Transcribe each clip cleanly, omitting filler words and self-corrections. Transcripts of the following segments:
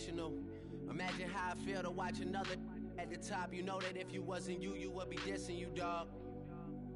traditional. Imagine how I feel to watch another at the top. You know that if you wasn't you, you would be dissing you, dog.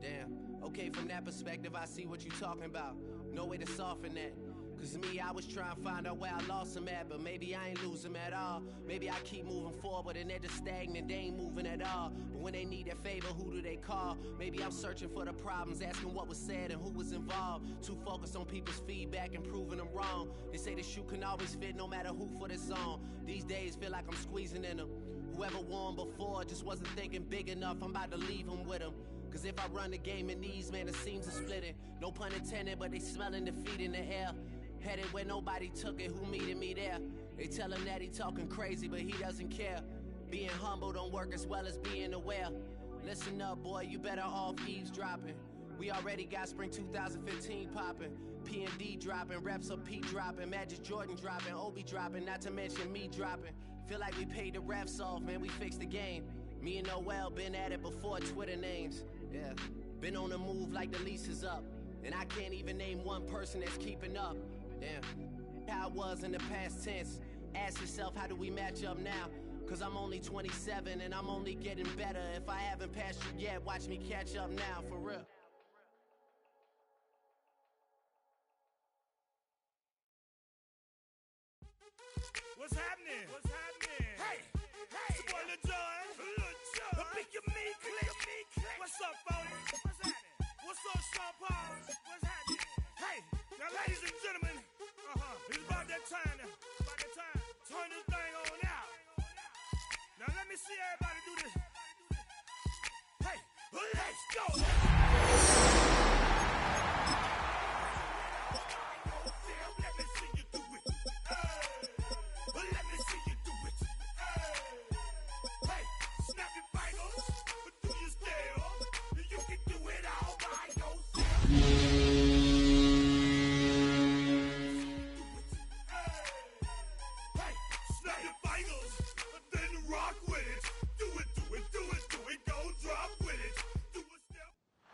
Damn. Okay, from that perspective, I see what you talking about. No way to soften that. Cause me, I was trying to find out where I lost him at, but maybe I ain't lose him at all. Maybe I keep moving forward and they're just stagnant, they ain't moving at all. But when they need their favor, who do they call? Maybe I'm searching for the problems, asking what was said and who was involved. Too focused on people's feedback and proving them wrong. They say the shoe can always fit no matter who for this song. These days feel like I'm squeezing in them. Whoever won before just wasn't thinking big enough, I'm about to leave them with them. Cause if I run the game in these, man, it seems to split it. No pun intended, but they smelling defeat in the air. Headed where nobody took it, who meeting me there? They tell him that he talking crazy, but he doesn't care. Being humble don't work as well as being aware. Listen up, boy, you better off eavesdropping. We already got spring 2015 popping. P&D dropping, reps of P dropping, Magic Jordan dropping, Obi dropping, not to mention me dropping. Feel like we paid the refs off, man, we fixed the game. Me and Noel been at it before Twitter names. Yeah, been on the move like the lease is up. And I can't even name one person that's keeping up. Damn, how it was in the past tense. Ask yourself, how do we match up now? Cause I'm only 27 and I'm only getting better. If I haven't passed you yet, watch me catch up now, for real. What's happening? What's happening? Hey, it's your boy Lil Jon. Pick your me click. What's up, Phony? What's happening? What's up, Sean Paul? What's happening? Hey, now ladies and gentlemen, it's about that time now. Turn this thing on out. Now let me see everybody do this. Hey, let's go. Let me see you do it. Let me see you do it. Hey, snap your fingers, but do you still? You can do it all by yourself.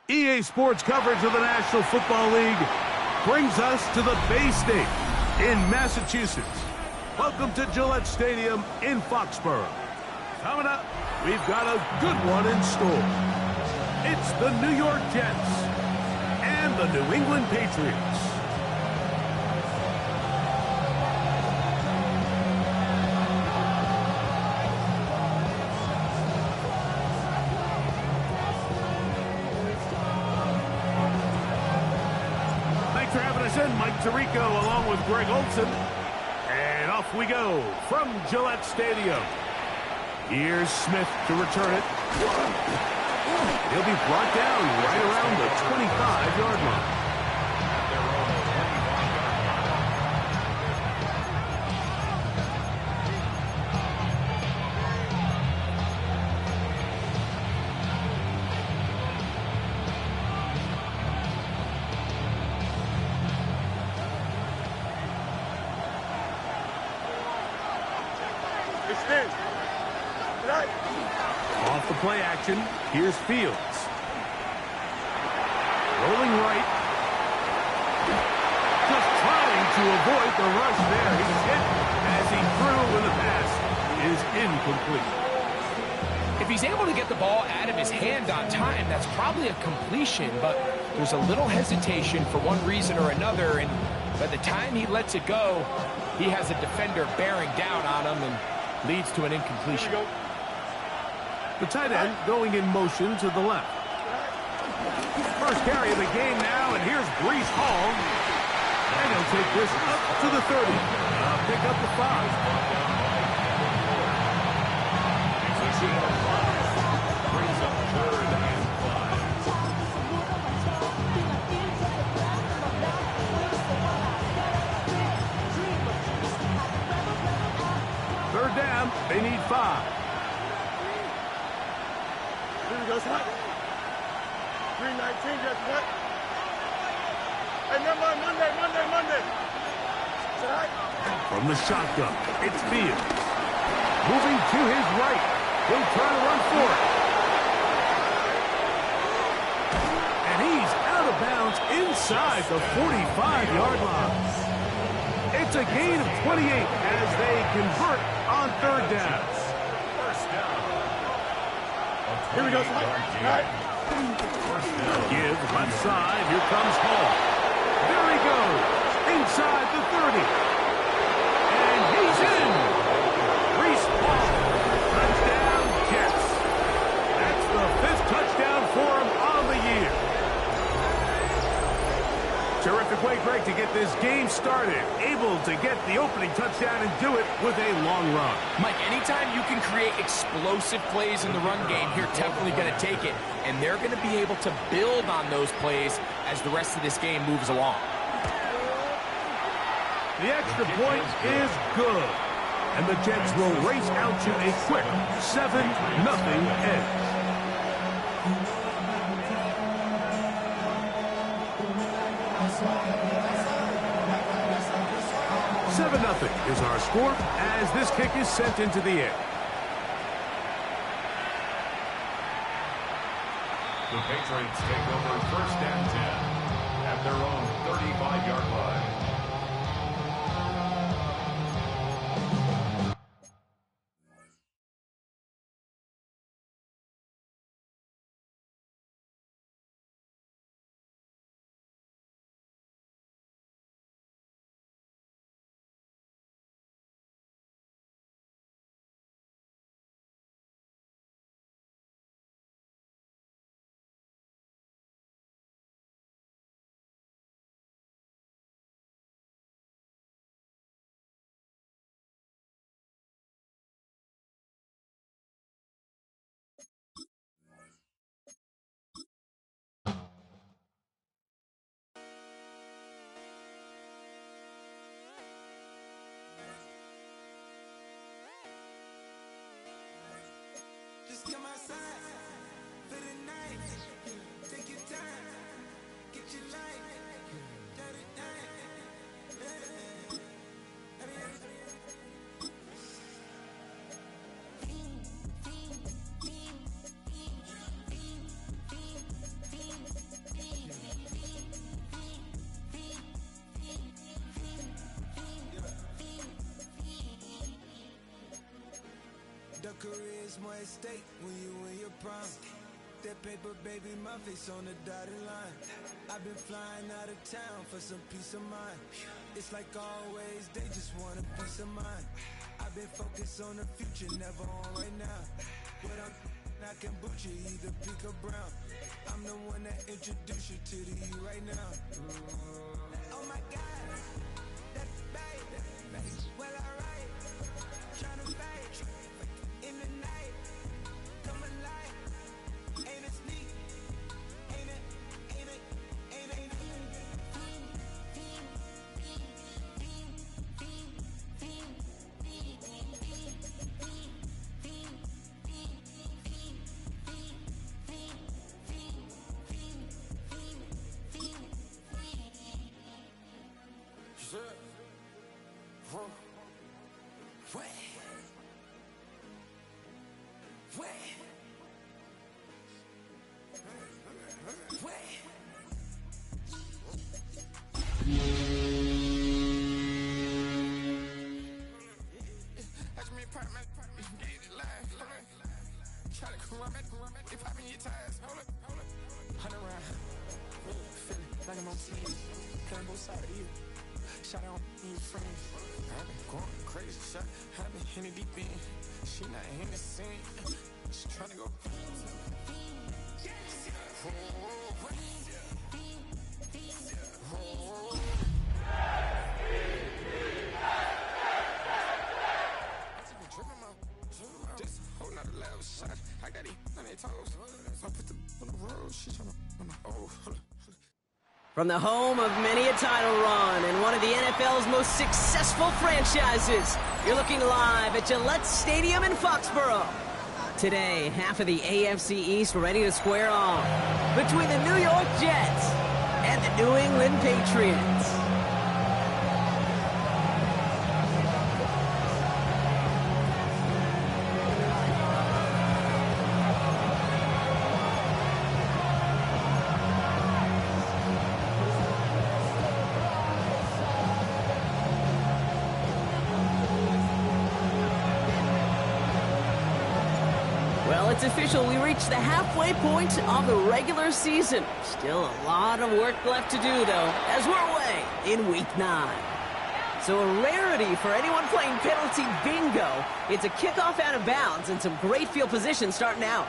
EA Sports coverage of the National Football League brings us to the Bay State in Massachusetts. Welcome to Gillette Stadium in Foxborough. Coming up, we've got a good one in store. It's the New York Jets and the New England Patriots. Mike Tirico along with Greg Olson. And off we go from Gillette Stadium. Here's Smith to return it. He'll be brought down right around the 25-yard line. Off the play action, here's Fields. Rolling right. Just trying to avoid the rush there. He's hit as he threw when the pass is incomplete. If he's able to get the ball out of his hand on time, that's probably a completion, but there's a little hesitation for one reason or another, and by the time he lets it go, he has a defender bearing down on him and leads to an incompletion. The tight end going in motion to the left. First carry of the game now, and here's Breece Hall. And he'll take this up to the 30. Pick up the 5. Brings up 3rd and 5. 3rd down, they need 5. Just what? 319, just what? Hey, Monday. From the shotgun, it's Fields. Moving to his right. He'll try to run for it. And he's out of bounds inside the 45-yard line. It's It's a gain of 28 as they convert on third down. Here we go. All right. Give left side. Here comes Hall. There he goes. Inside the 30. And he's in. Breece Hall. Touchdown, Jets. That's the 5th touchdown for him on the year. Terrific way, Greg, to get this game started. Able to get the opening touchdown and do it with a long run. Mike, anytime you can create explosive plays in the run game, you're definitely going to take it. And they're going to be able to build on those plays as the rest of this game moves along. The extra point is good. And the Jets will race out to a quick 7-0 edge. 7-0 is our score as this kick is sent into the air. The Patriots take over 1st and 10 at their own 35-yard line. Just come outside for the night. Take your time, get your life. Dirty The career's more at stake when you in your prime. That paper, baby, my face on the dotted line. I've been flying out of town for some peace of mind. It's like always, they just want a peace of mind. I've been focused on the future, never on right now. But I can boot you either pink or brown. I'm the one that introduced you to the you right now. Oh my God, that's babe. Well, alright, tryna fight in the night. Come alive, ain't it sneak? Ain't it? Like I'm on TV, playing both sides of you. Shout out to your friends. I've been going crazy, shot. I've been in the deep end. She not in the scene. She tryna go. This whole nother level shot. I got it on their toes. I put the on the road. She tryna. Oh, hold on. From the home of many a title run and one of the NFL's most successful franchises, you're looking live at Gillette Stadium in Foxborough. Today, half of the AFC East ready to square off between the New York Jets and the New England Patriots. Well, it's official. We reached the halfway point of the regular season. Still a lot of work left to do, though, as we're away in Week 9. So a rarity for anyone playing penalty bingo. It's a kickoff out of bounds and some great field position starting out.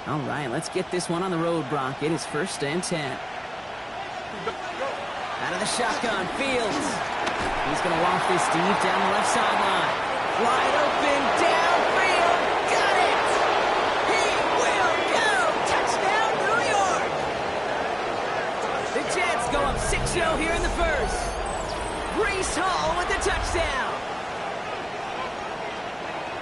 All right, let's get this one on the road, Brock. It is 1st and 10. Out of the shotgun, Fields. He's going to waft this deep down the left sideline. Wide open, downfield, got it! He will go! Touchdown, New York! The Jets go up 6-0 here in the first. Breece Hall with the touchdown.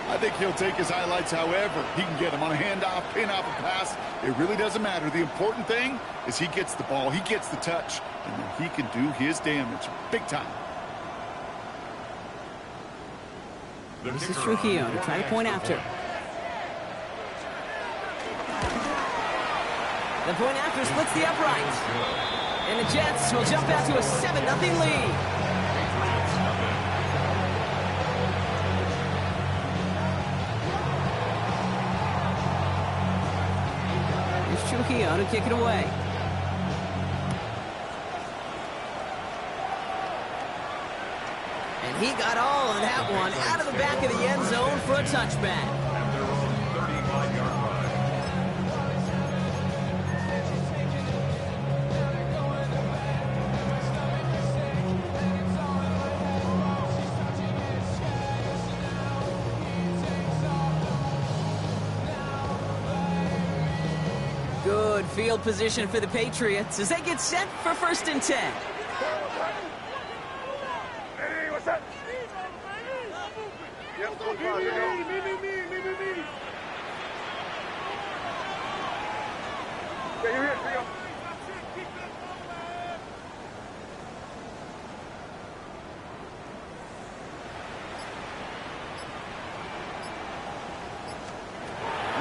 I think he'll take his highlights however he can get them on a handoff, pin-off, a pass. It really doesn't matter. The important thing is he gets the ball, he gets the touch, and then he can do his damage big time. This is Trujillo to try to point after. The point after splits the uprights. And the Jets will jump out to a 7-0 lead. Here's Trujillo to kick it away. And he got all of that one out of the back of the end zone for a touchback. At their own 35-yard line. Good field position for the Patriots as they get set for 1st and 10. And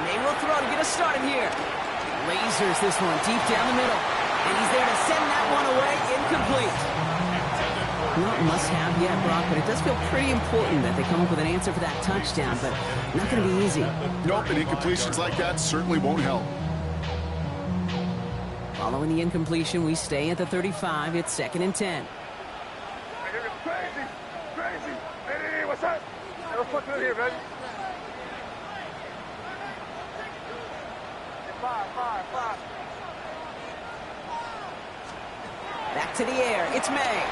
they will throw to get us started here. Lasers this one deep down the middle. And he's there to send that one away, incomplete. Not must-have yet, Brock, but it does feel pretty important that they come up with an answer for that touchdown, but not going to be easy. Nope, and incompletions like that certainly won't help. Following the incompletion, we stay at the 35. It's 2nd and 10. Crazy! Hey, what's up? Let's put it here, man. Five. Back to the air. It's May.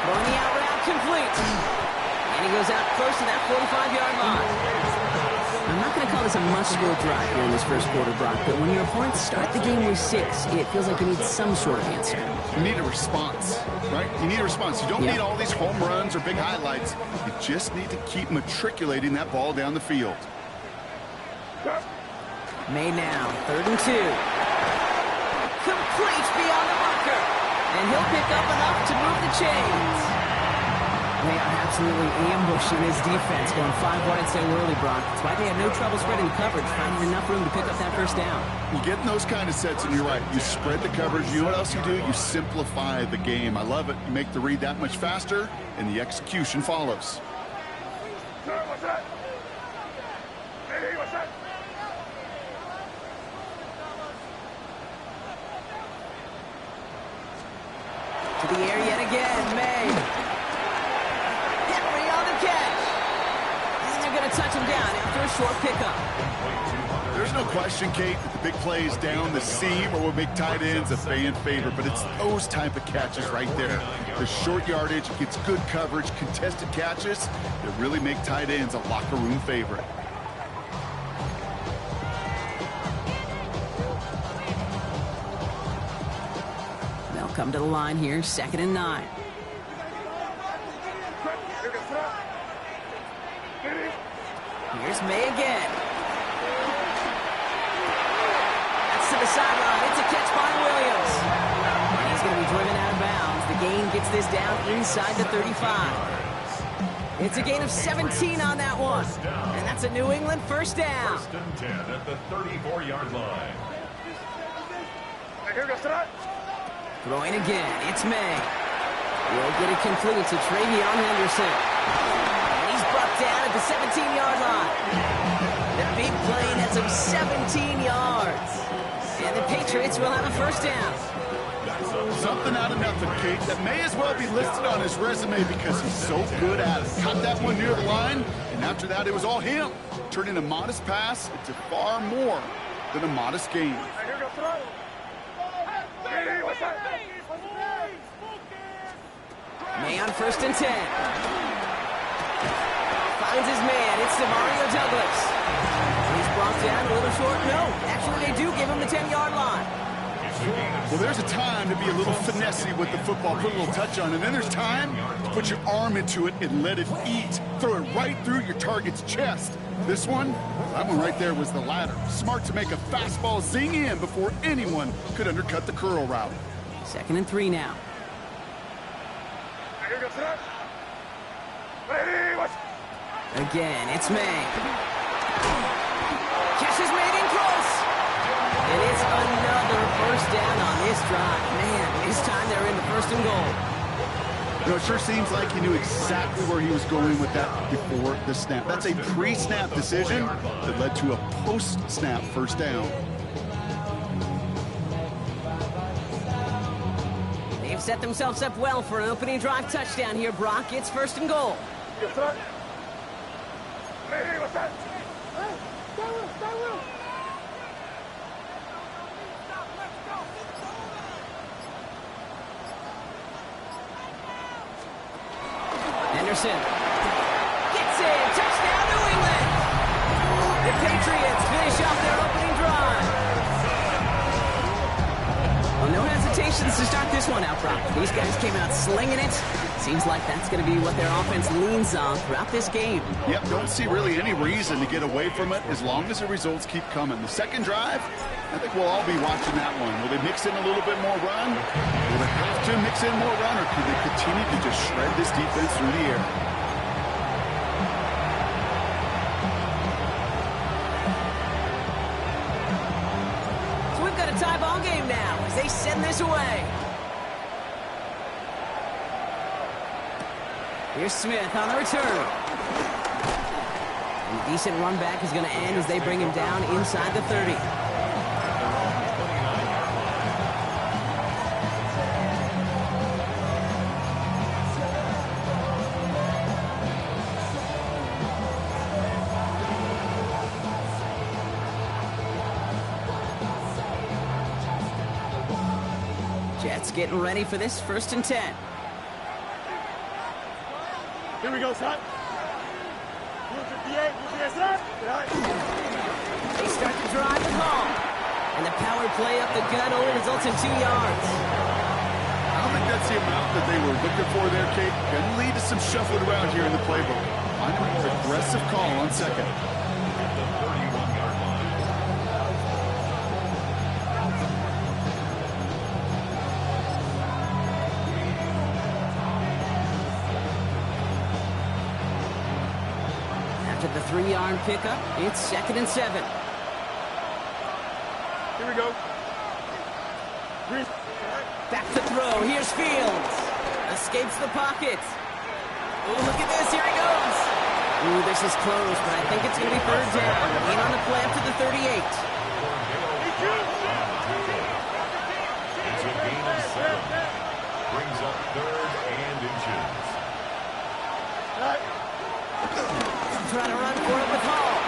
Throwing the out route complete. And he goes out close to that 45-yard line. I'm not going to call this a must-score drive here in this first quarter, Brock, but when your opponents start the game with 6, it feels like you need some sort of answer. You need a response, right? You need a response. You don't need all these home runs or big highlights. You just need to keep matriculating that ball down the field. May now, 3rd and 2. Complete beyond the marker. And he'll pick up enough to move the chains. They are absolutely ambushing his defense, going 5 wide so early, Brock. That's why they had no trouble spreading the coverage, finding enough room to pick up that 1st down. You get in those kind of sets, and you're right. You spread the coverage. You know what else you do? You simplify the game. I love it. You make the read that much faster, and the execution follows. Sir, what's that? Hey, what's that? To the air yet again, May. Henry on the catch. And they're going to touch him down after a short pickup. There's no question, Kate, that the big plays down the seam or will make tight ends a fan favorite, but it's those type of catches right there. The short yardage, gets good coverage, contested catches that really make tight ends a locker room favorite. They'll come to the line here, 2nd and 9. Here's May again. That's to the sideline. It's a catch by Williams. And he's going to be driven out of bounds. The gain gets this down inside the 35. It's a gain of 17 on that one. And that's a New England 1st down. 1st and 10 at the 34-yard line. Throwing again. It's May. Will get it complete to Travion Henderson. And he's brought down at the 17-yard line. The big play nets him 17 yards. And the Patriots will have a first down. Something out of nothing, Kate, that may as well be listed on his resume because he's so good at it. Caught that one near the line, and after that, it was all him. Turning a modest pass into far more than a modest gain. May on 1st and 10. Finds his man. It's Demario Douglas. He's brought down a little short. No, actually they do give him the 10-yard line. Well, there's a time to be a little finessey with the football, put a little touch on, and then there's time to put your arm into it and let it eat. Throw it right through your target's chest. This one, that one right there was the latter. Smart to make a fastball zing in before anyone could undercut the curl route. 2nd and 3 now. Again, it's May. Catch is made in close. And it's another first down on this drive. Man, this time they're in the 1st and goal. You know, it sure seems like he knew exactly where he was going with that before the snap. That's a pre-snap decision that led to a post-snap first down. They've set themselves up well for an opening drive touchdown here, Brock. It's 1st and goal. Henderson gets in. Touchdown, New England. The Patriots finish off their opening drive. Well, no hesitations to start this one out, Brock. These guys came out slinging it. Seems like that's going to be what their offense leans on throughout this game. Yep, don't see really any reason to get away from it as long as the results keep coming. The second drive, I think we'll all be watching that one. Will they mix in a little bit more run? Will they have to mix in more run, or can they continue to just shred this defense through the air? So we've got a tie ball game now as they send this away. Here's Smith on the return. And a decent run back is going to end as they bring him down inside the 30. Jets getting ready for this 1st and 10. Here we go, son. They start to drive the ball. And the power play up the gut only results in 2 yards. I don't think that's the amount that they were looking for there, Kate. Going to lead to some shuffling around here in the playbook. Find a more aggressive call on second. After the 3-yard pickup, it's 2nd and 7. Here we go. Back to throw. Here's Fields. Escapes the pocket. Oh, look at this. Here he goes. Ooh, this is close, but I think it's going to be 3rd down. In on the play up to the 38. It's a gain of 7. Brings up 3rd and inches. Trying to run for it with Hall.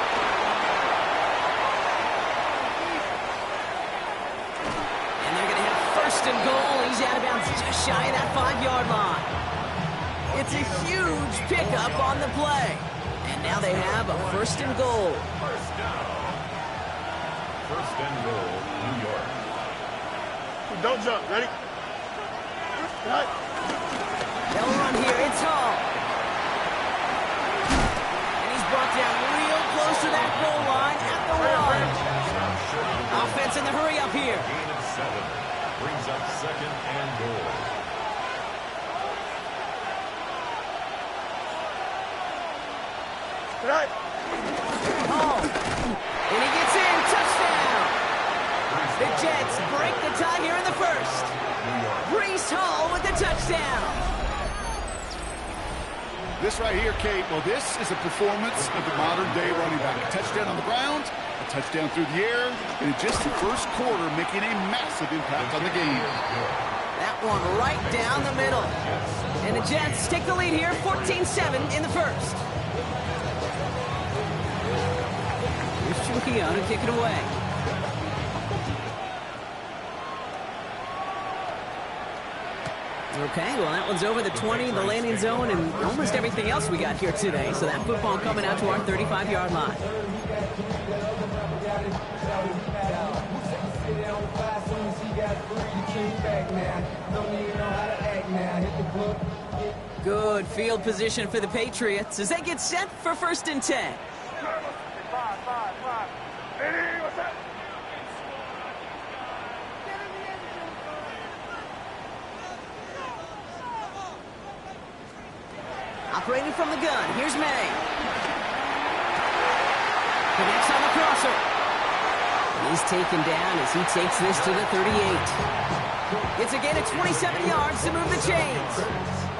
And they're going to have 1st and goal. He's out of bounds just shy of that 5-yard line. It's a huge pickup on the play. And now they have a 1st and goal. First down. 1st and goal, New York. Don't jump. Ready? They'll run here. It's Hall. Brought down real close to that goal line at the 1. Offense in the hurry up here. Gain of 7. Brings up 2nd and goal. Oh, and he gets in. Touchdown. The Jets break the tie here in the 1st. Breece Hall with the touchdown. This right here, Kate, well, this is a performance of the modern-day running back. A touchdown on the ground, a touchdown through the air, and in just the first quarter, making a massive impact on the game. That one right down the middle. And the Jets take the lead here, 14-7 in the first. Here's Chukion to kick it away. Okay, well, that one's over the 20, the landing zone, and almost everything else we got here today. So that football coming out to our 35-yard line. Good field position for the Patriots as they get set for 1st and 10. Operating from the gun, here's May. Connects on the crosser. He's taken down as he takes this to the 38. It's again at 27 yards to move the chains.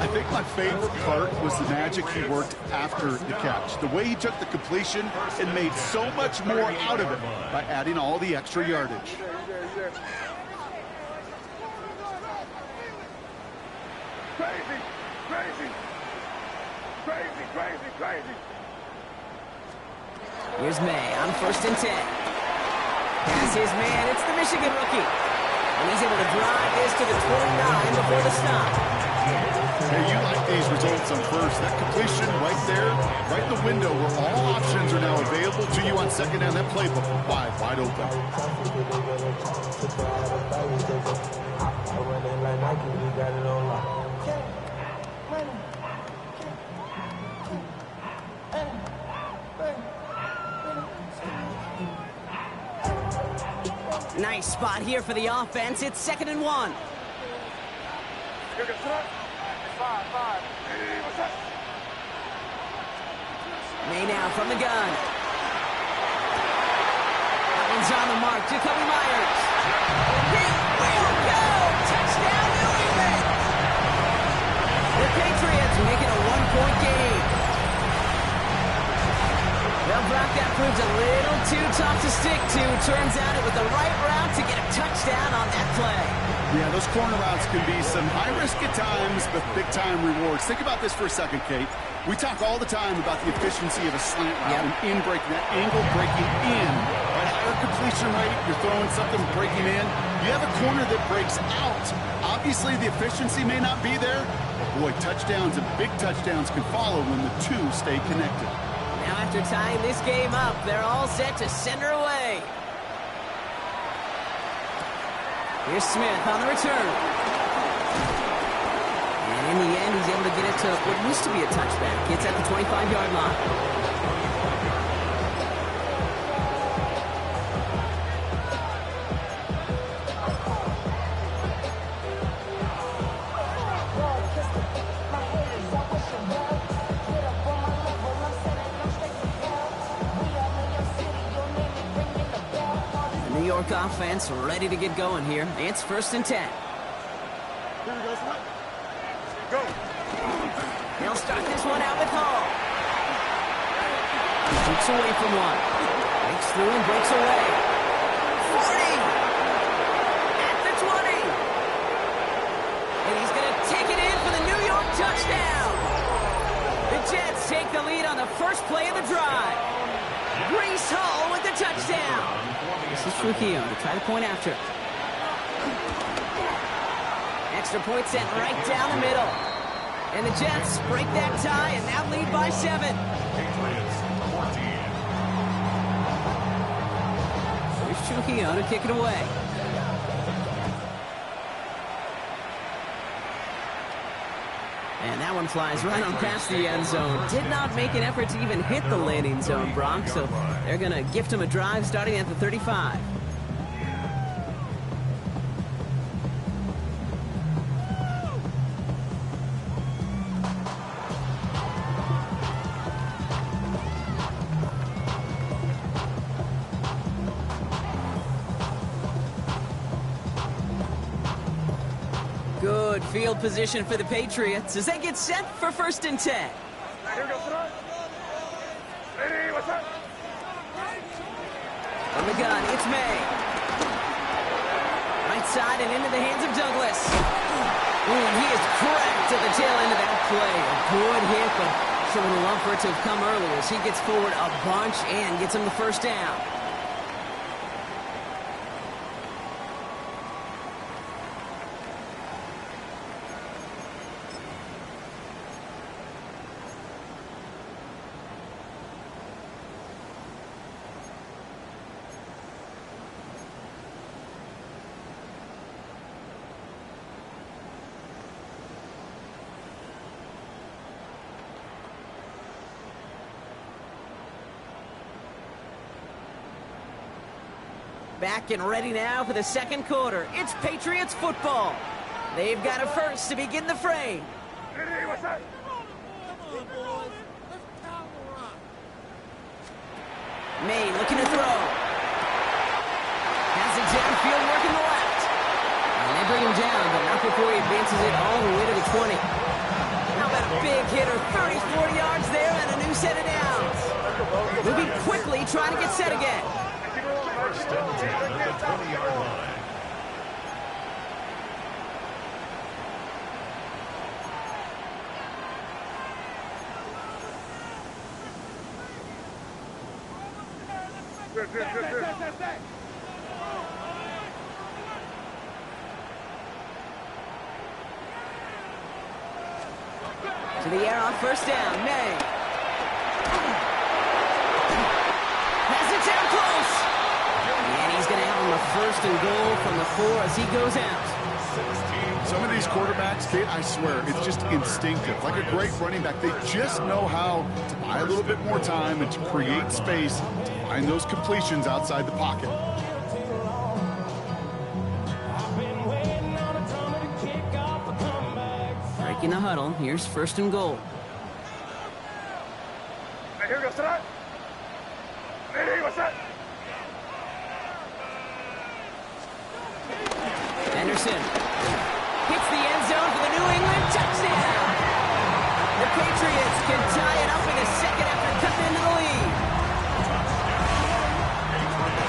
I think my favorite part was the magic he worked after the catch. The way he took the completion and made so much more out of it by adding all the extra yardage. Crazy. Here's May on 1st and 10. That's his man. It's the Michigan rookie. And he's able to drive this to the 29 before the stop. Hey, you like these results on first. That completion right there, right in the window where all options are now available to you on 2nd down. That playbook wide open. Nice spot here for the offense. It's 2nd and 1. May now from the gun. That one's on the mark. Jacoby Myers. He will go! Touchdown, New England! The Patriots make it a 1-point game. Well, Brock, that proves a little too tough to stick to. Turns out it was the right route to get a touchdown on that play. Yeah, those corner routes can be some high risk at times, but big-time rewards. Think about this for a second, Kate. We talk all the time about the efficiency of a slant route and in breaking, that angle breaking in. Right, higher completion rate, you're throwing something breaking in. You have a corner that breaks out. Obviously, the efficiency may not be there, but boy, touchdowns and big touchdowns can follow when the two stay connected. Now after tying this game up, they're all set to send her away. Here's Smith on the return. And in the end, he's able to get it to what used to be a touchback. It's at the 25-yard line. New York offense ready to get going here. It's 1st and 10. Go. They'll start this one out with Hall. He shoots away from one. Breaks through and breaks away. 40. At the 20. And he's going to take it in for the New York touchdown. The Jets take the lead on the first play of the drive. Breece Hall with the touchdown. This is Trujillo to try to point after. Extra point set right down the middle. And the Jets break that tie and now lead by 7. Here's Trujillo to kick it away. And that one flies right on past the end zone. Did not make an effort to even hit the landing zone, Brock. So they're going to gift him a drive starting at the 35. Good field position for the Patriots as they get set for 1st and 10. From the gun, it's May. Right side and into the hands of Douglas. Ooh, and he is cracked at the tail end of that play. A good hit, but sure would love for it to have come earlier as he gets forward a bunch and gets him the first down. Back and ready now for the second quarter. It's Patriots football. They've got a first to begin the frame. May looking to throw. Has it downfield working the left. And they bring him down, but not before he advances it all the way to the 20. How about a big hitter? 30, 40 yards there and a new set of downs. Moving quickly, trying to get set again. First and 10 at the 20-yard line. To the air on first down, May. Has it down close. And he's going to have him a first and goal from the 4 as he goes out. Some of these quarterbacks, Kate, I swear, it's just instinctive. Like a great running back, they just know how to buy a little bit more time and to create space to find those completions outside the pocket. Breaking the huddle. Here's first and goal. Here goes tonight. What's that? Anderson hits the end zone for the New England touchdown. The Patriots can tie it up in a second after cutting into the lead.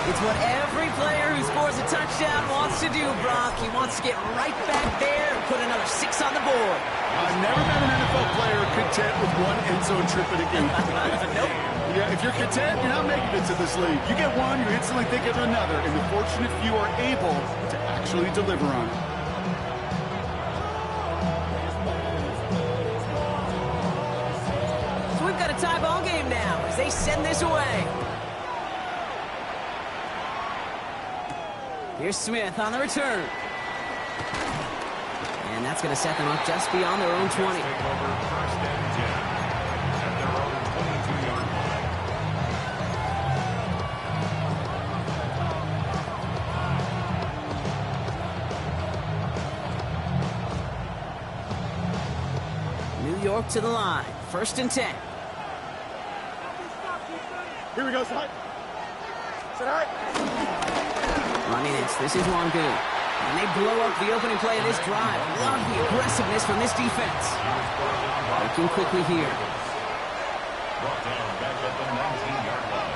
It's what every player who scores a touchdown wants to do, Brock. He wants to get right back there and put another 6 on the board. I've never met an NFL player content with one end zone trip in a game. Nope. Yeah, if you're content, you're not making it to this league. You get one, you instantly think of another, and the fortunate few are able to actually deliver on it. So we've got a tie ball game now as they send this away. Here's Smith on the return. And that's going to set them up just beyond their own 20. First and 10 at their own 22-yard line. New York to the line. First and 10. Here we go, Side. Side. Running this. This is Wangu. And they blow up the opening play of this drive. Love the aggressiveness from this defense. Working quickly here. Brought down back at the 19-yard line.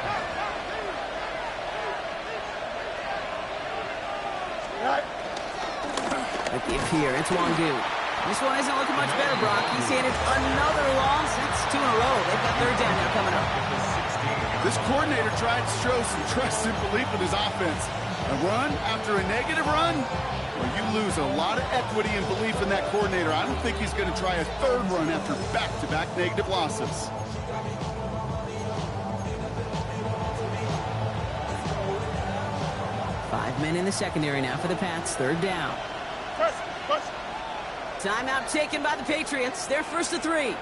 The give here. It's Wangu. This one isn't looking much better, Brock. He's handed another loss. That's 2 in a row. They've got third down now coming up. This coordinator tried to show some trust and belief in his offense. A run after a negative run, well, you lose a lot of equity and belief in that coordinator. I don't think he's going to try a third run after back-to-back negative losses. Five men in the secondary now for the Pats. Third down. Timeout taken by the Patriots. They're first to 3.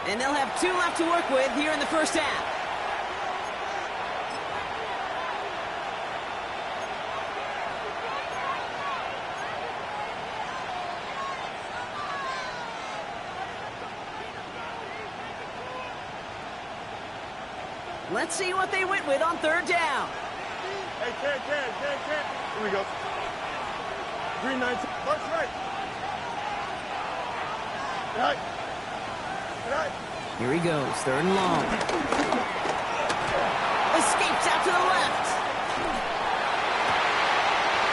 And they'll have 2 left to work with here in the first half. Let's see what they went with on third down. Hey, Ken. Here we go. 3-19. March right. Right. Here he goes, 3rd and long. Escapes out to the left.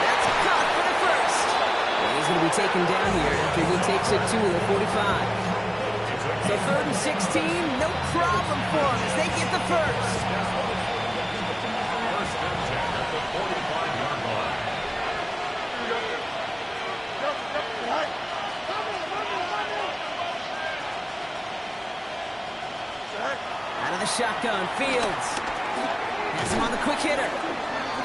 That's caught for the first. And he's going to be taken down here after he takes it to the 45. So 3rd and 16, no problem for them as they get the first. First and 10 at the 45-yard line. Out of the shotgun, Fields. Has him on the quick hitter.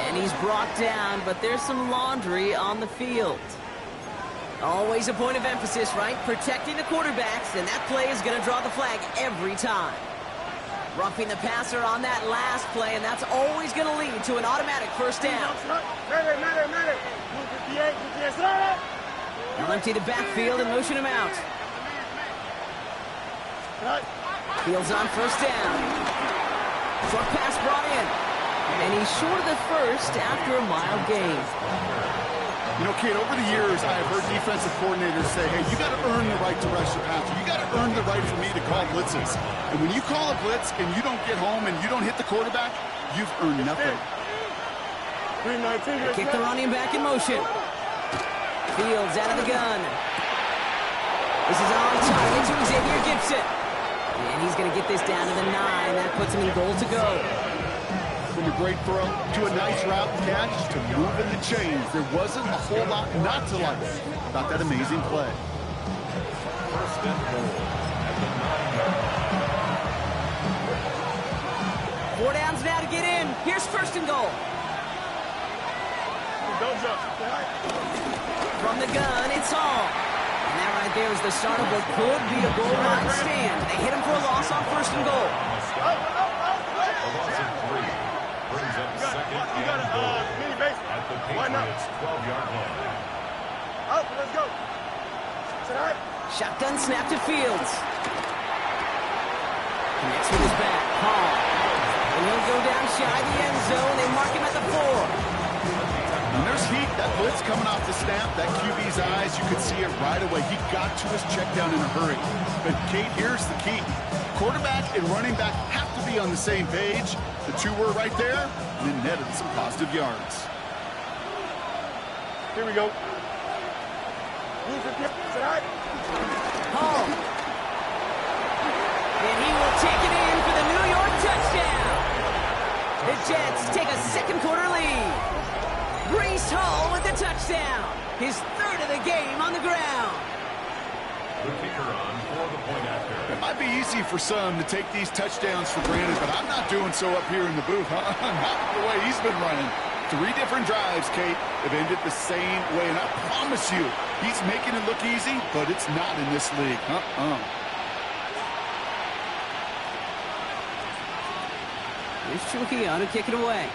And he's brought down, but there's some laundry on the field. Always a point of emphasis, right? Protecting the quarterbacks, and that play is going to draw the flag every time. Roughing the passer on that last play, and that's always going to lead to an automatic first down. They'll empty the backfield and motion him out. Fields on first down. Short pass brought in. And he's short of the first after a mild gain. You know, Kate, over the years, I have heard defensive coordinators say, hey, you got to earn the right to rush the passer. You got to earn the right for me to call blitzes. And when you call a blitz and you don't get home and you don't hit the quarterback, you've earned nothing. Kick the running back in motion. Fields out of the gun. This is on target to Xavier Gipson. And he's going to get this down to the 9. That puts him in goal to go. From a great throw to a nice route catch to moving the chains. There wasn't a whole lot not to like about that amazing play. First and goal at the 9-yard line. 4 downs now to get in. Here's first and goal. From the gun, it's Hall. And that right there is the start of what could be a goal line stand. They hit him for a loss on first and goal. A loss of 3. Brings up second and goal at the Patriots' 12-yard line. Let's go. Shotgun snap to Fields. Connects with his back. Hall. And he'll go down shy the end zone. They mark him at the 4. When there's heat, that blitz coming off the snap, that QB's eyes, you could see it right away. He got to his check down in a hurry. But, Kate, here's the key. Quarterback and running back have to be on the same page. The two were right there, and then netted some positive yards. Here we go. Hall. And he will take it in for the New York touchdown. The Jets take a second quarter lead. Breece Hall with the touchdown. His 3rd of the game on the ground. The kicker on for the point after. It might be easy for some to take these touchdowns for granted, but I'm not doing so up here in the booth. Not the way he's been running. 3 different drives, Kate, have ended the same way. And I promise you, he's making it look easy, but it's not in this league. Here's Trujillo to kick it away.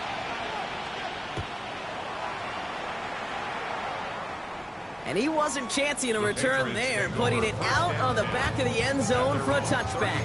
And he wasn't chancing a return there, putting it out on the back of the end zone for a touchback.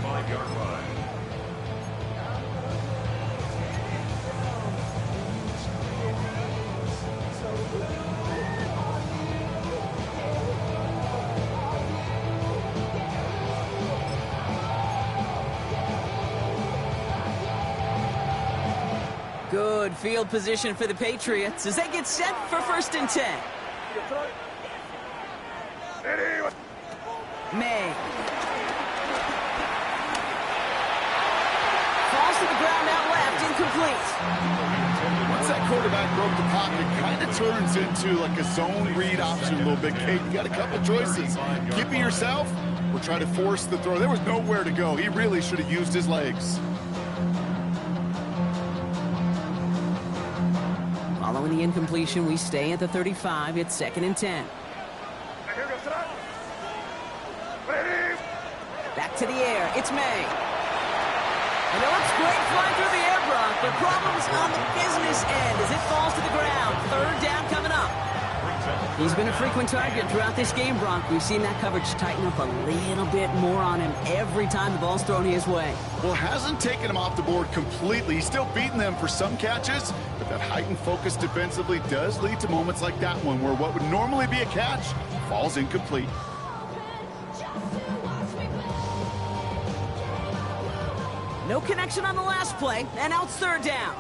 Good field position for the Patriots as they get set for 1st and 10. May. Falls to the ground out left, incomplete. Once that quarterback broke the pocket, it kind of turns into like a zone read option a little bit. Kate, you got a couple choices. Keep it yourself or try to force the throw. There was nowhere to go. He really should have used his legs. Following the incompletion, we stay at the 35. It's 2nd and 10. Back to the air. It's May. And it looks great flying through the air, Brock, but problems on the business end as it falls to the ground. 3rd down coming up. He's been a frequent target throughout this game, Brock. We've seen that coverage tighten up a little bit more on him every time the ball's thrown his way. Well, hasn't taken him off the board completely. He's still beating them for some catches, but that heightened focus defensively does lead to moments like that one where what would normally be a catch falls incomplete. No connection on the last play, and now it's third down.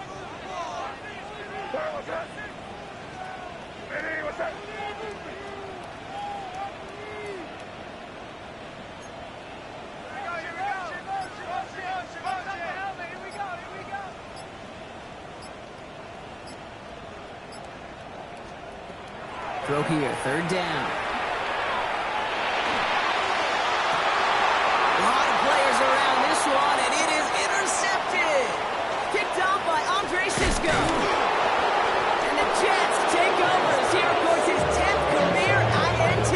Throw here, third down. A lot of players around this one, and it is intercepted. Picked off by Andre Cisco. And the Jets take over as he records his 10th career INT.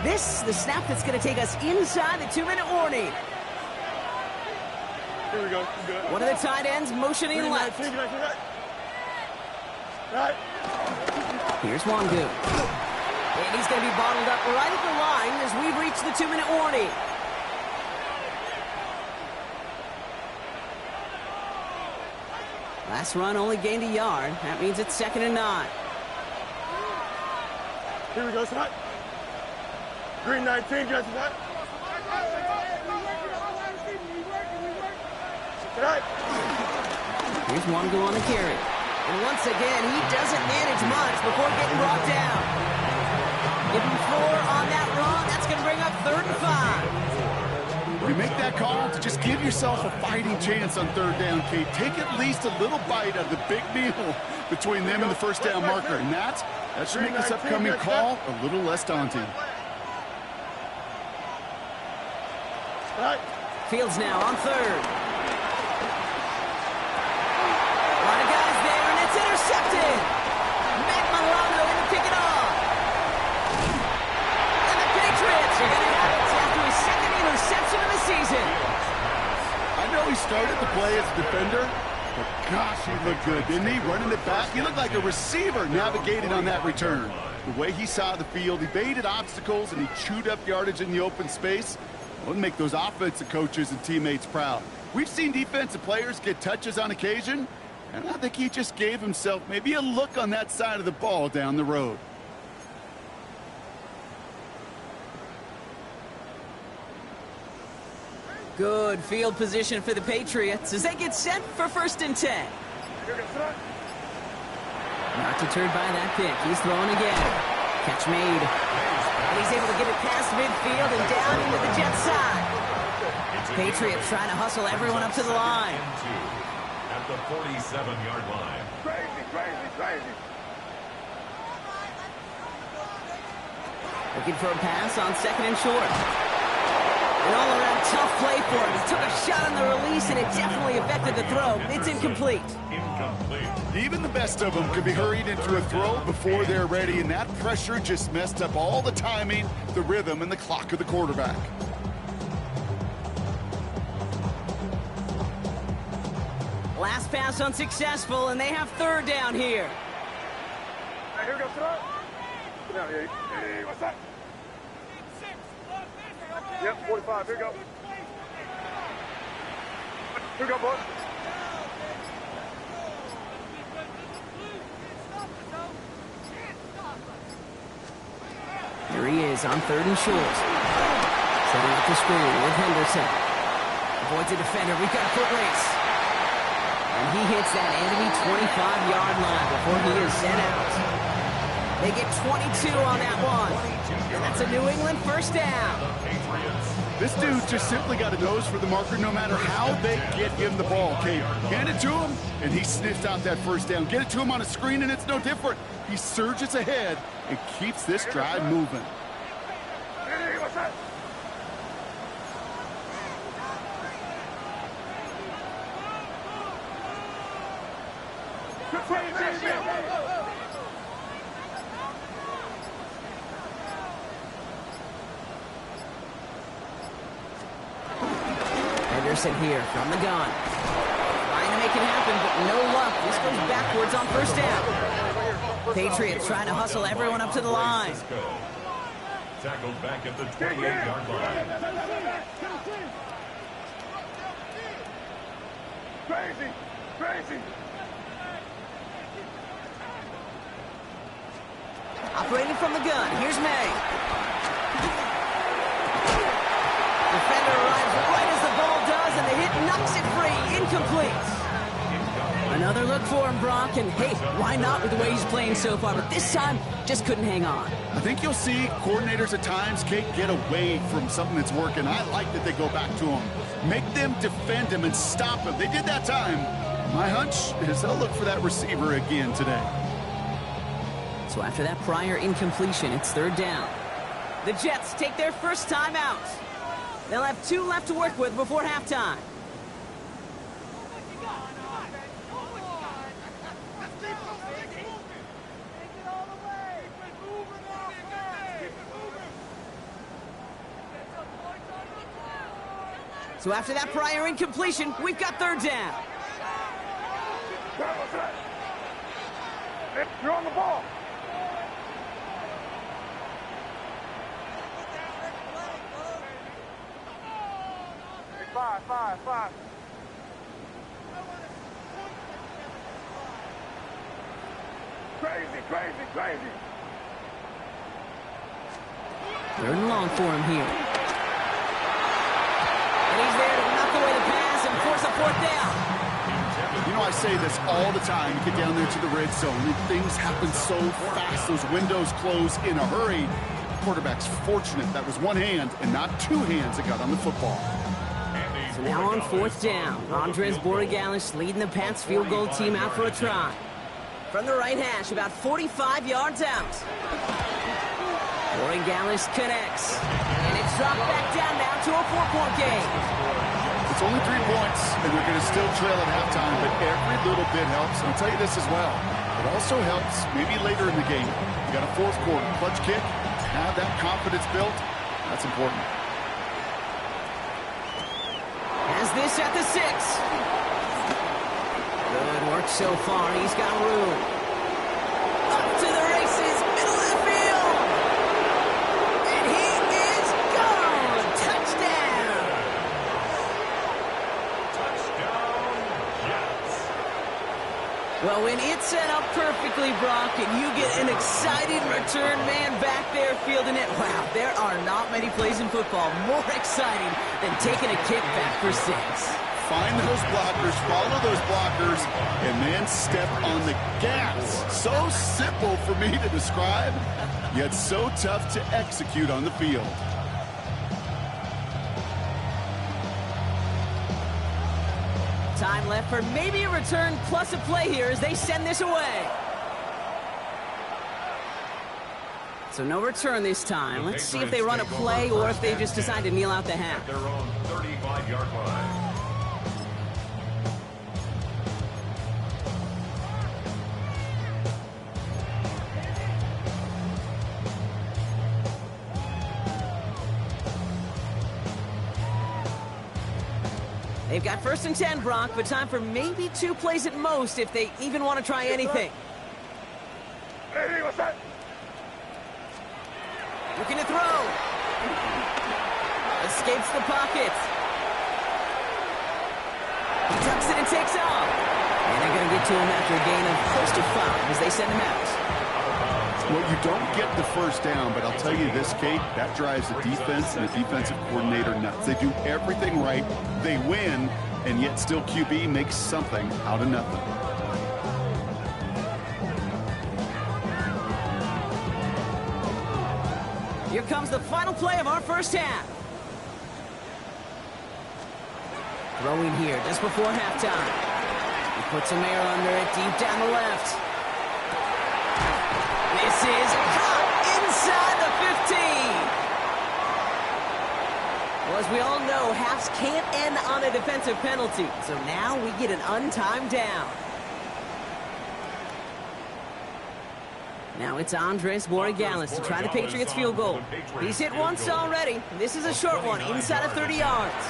This is the snap that's going to take us inside the 2-minute warning. Here we go. One of the tight ends motioning left. Right. Here's Wangu. And he's going to be bottled up right at the line as we've reached the 2-minute warning. Last run only gained a yard. That means it's 2nd and 9. Here we go, son. Green 19, guys, son. Right. Here's Wangu on the carry. And once again, he doesn't manage much before getting brought down. Give him 4 on that run. That's going to bring up 3rd and 5. You make that call to just give yourself a fighting chance on third down, Kate. Take at least a little bite out of the big meal between them and the first down marker. And that should make this upcoming call a little less daunting. Fields now on 3rd. A lot of guys there, and it's intercepted. Matt Milano in to pick it off. And the Patriots are going to have it after his 2nd interception of the season. I know he started the play as a defender, but gosh, he looked good, didn't he? Running it back, he looked like a receiver navigating on that return. The way he saw the field, he baited obstacles, and he chewed up yardage in the open space. Would make those offensive coaches and teammates proud. We've seen defensive players get touches on occasion, and I think he just gave himself maybe a look on that side of the ball down the road. Good field position for the Patriots as they get set for 1st and 10. Not deterred by that pick. He's throwing again. Catch made. And he's able to get it past midfield and down into the Jets side. Patriots trying to hustle everyone up to the line. At the 47-yard line. Crazy. Looking for a pass on 2nd and short. An all-around tough play for him. He took a shot on the release, and it definitely affected the throw. It's incomplete. Even the best of them could be hurried into a throw before they're ready, and that pressure just messed up all the timing, the rhythm, and the clock of the quarterback. Last pass unsuccessful, and they have 3rd down here. Hey, here we go, son. Sit down, hey, what's that? Yep, 45, here we go. Here we go, boys. Here he is on 3rd and short. Setting up the screen with Henderson. Avoids a defender. We've got a foot race. And he hits that enemy 25-yard line before he is sent out. They get 22 on that one. And that's a New England 1st down. This dude just simply got a nose for the marker no matter how they get him the ball, Kate. Hand it to him, and he sniffs out that 1st down. Get it to him on a screen, and it's no different. He surges ahead and keeps this drive moving. Hey, what's that? Henderson here from the gun. Trying to make it happen, but no luck. This goes backwards on 1st down. Patriots trying to hustle everyone up to the line. Tackled back at the 28-yard line. Crazy. operating from the gun. Here's May. Defender arrives right as the ball does, and the hit knocks it free. Incomplete. Another look for him, Brock, and hey, why not with the way he's playing so far? But this time, just couldn't hang on. I think you'll see coordinators at times, Kate, get away from something that's working. I like that they go back to him. Make them defend him and stop him. They did that time. My hunch is they'll look for that receiver again today. So after that prior incompletion, it's third down. The Jets take their first time out. They'll have 2 left to work with before halftime. So after that prior incompletion, we've got third down. You're on the ball. Five. Crazy. Third and long for him here. And he's there to knock away the pass and force a fourth down. You know, I say this all the time. You get down there to the red zone, and things happen so fast. Those windows close in a hurry. The quarterback's fortunate that was one hand and not 2 hands that got on the football. So now on fourth down, Andres Borregales leading the Pats field goal team out for a try. From the right hash, about 45 yards out. Borregales connects. And it's dropped back down now to a 4-point game. It's only 3 points, and they're going to still trail at halftime, but every little bit helps. And I'll tell you this as well. It also helps maybe later in the game. You got a fourth quarter clutch kick. Have that confidence built. That's important. Has this at the 6. Good work so far. He's got room. Up to the races, middle of the field. And he is gone. Touchdown. Well, when it's set up perfectly, Brock, and you get an exciting return man back there fielding it, wow, there are not many plays in football more exciting than taking a kick back for 6. Find those blockers, follow those blockers, and then step on the gas. So simple for me to describe, yet so tough to execute on the field. Time left for maybe a return plus a play here as they send this away. So no return this time. Let's see if they run a play or if they just decide to kneel out the half. Their own 35-yard line. They've got first and 10, Brock, but time for maybe 2 plays at most if they even want to try anything. Hey, what's that? Looking to throw. Escapes the pocket. He tucks it and takes off. And they're going to get to him after a gain of close to 5 as they send him out. Well, you don't get the first down, but I'll tell you this, Kate, that drives the defense and the defensive coordinator nuts. They do everything right, they win, and yet still QB makes something out of nothing. Here comes the final play of our first half. Throwing here just before halftime. He puts some air under it deep down the left. This is caught inside the 15. Well, as we all know, halves can't end on a defensive penalty. So now we get an untimed down. Now it's Andres Borregales to try the Patriots field goal. He's hit once already. This is a short one, inside of 30 yards.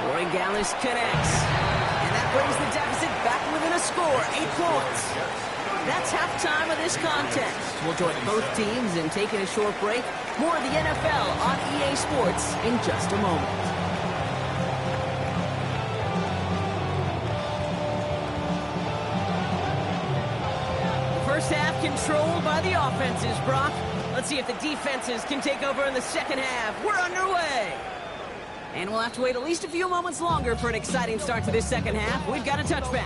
Borregales connects. And that brings the deficit back within a score, 8 points. That's halftime of this contest. We'll join both teams in taking a short break. More of the NFL on EA Sports in just a moment. first half controlled by the offenses, Brock. Let's see if the defenses can take over in the second half. We're underway. And we'll have to wait at least a few moments longer for an exciting start to this second half. We've got a touchback.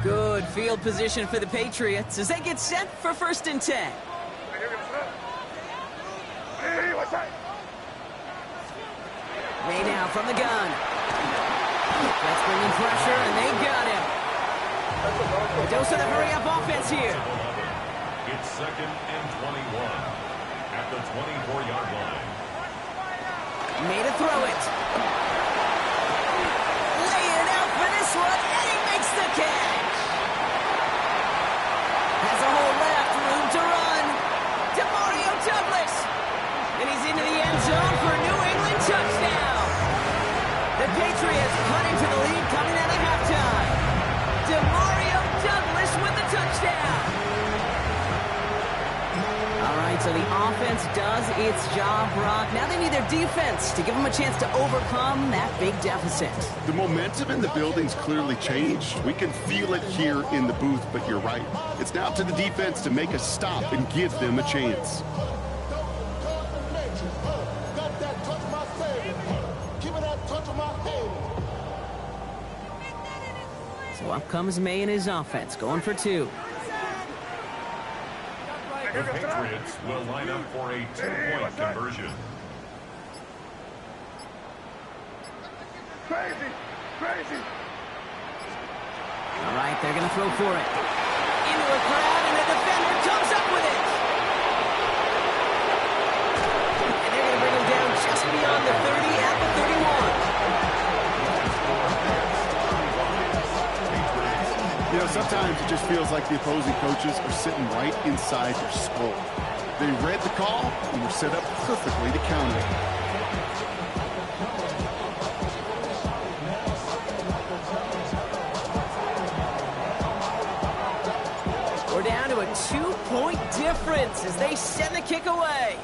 Good field position for the Patriots as they get set for 1st and 10. May now from the gun. That's bringing pressure, and they got him. A dose of the hurry-up offense here. It's 2nd and 21 at the 24-yard line. Made to throw it. Lay it out for this one, and he makes the catch. Has a hole left, room to run. Demario Douglas. And he's into the end zone for a New England touchdown. The Patriots cut into the lead coming out of halftime. Demario Douglas with the touchdown. All right, so the offense does its job, Brock. Now they need their defense to give them a chance to overcome that big deficit. The momentum in the building's clearly changed. We can feel it here in the booth, but you're right. It's now up to the defense to make a stop and give them a chance. So up comes May and his offense, going for 2. The Patriots will line up for a 2-point conversion. Crazy. All right, they're going to throw for it. Into a crowd, and the defender comes up with it. And they're going to bring him down just beyond the 30 at the 31. You know, sometimes it just feels like the opposing coaches are sitting right inside your skull. They read the call and were set up perfectly to counter it. We're down to a 2-point difference as they send the kick away.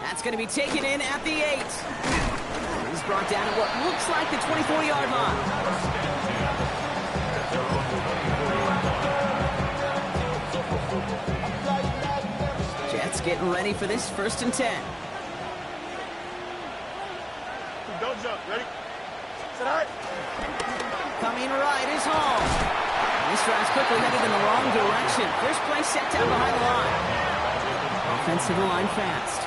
That's going to be taken in at the 8. He's brought down at what looks like the 24-yard line. Jets getting ready for this 1st and 10. Don't jump. Ready? Sit high. Coming right is Hall. This drive's quickly headed in the wrong direction. First play set down behind the line. Offensive line fast.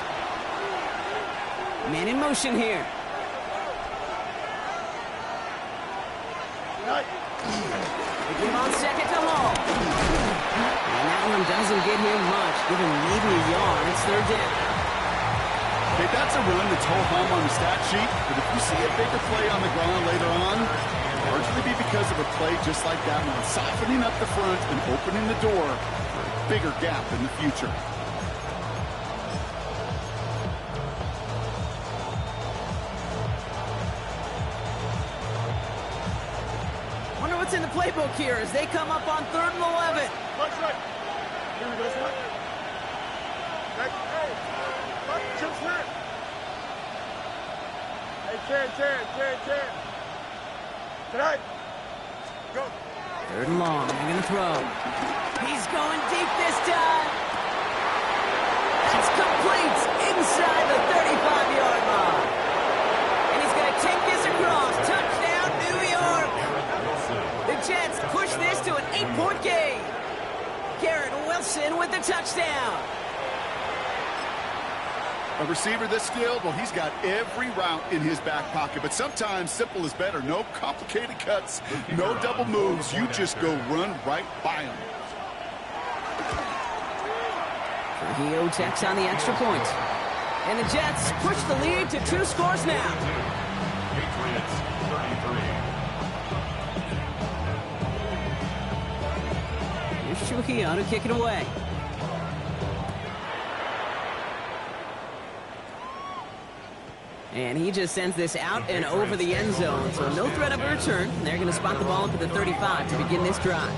Man in motion here. They give on 2nd to Hall. And that one doesn't get him much. Give him maybe a yard. It's 3rd down. Okay, that's a run that's ho-hum on the stat sheet, but if you see a bigger play on the ground later on, largely be because of a play just like that one, softening up the front and opening the door for a bigger gap in the future. Wonder what's in the playbook here as they come up on 3rd and 11. Punch right. Here we go, son. Right. Hey. Chips here. Hey, 10. Tonight. Go. 3rd and long. They're going to throw. He's going deep this time. It's complete inside the 35-yard line. And he's going to take this across. Touchdown, New York. The Jets push this to an 8-point game. Garrett Wilson with the touchdown. A receiver this skilled, well, he's got every route in his back pocket, but sometimes simple is better. No complicated cuts, no double moves. You just go run right by him. Trujillo checks on the extra point. And the Jets push the lead to 2 scores now. Patriots 33. Here's Trujillo to kick it away. And he just sends this out and over the end zone, so no threat of a return. They're going to spot the ball up at the 35 to begin this drive.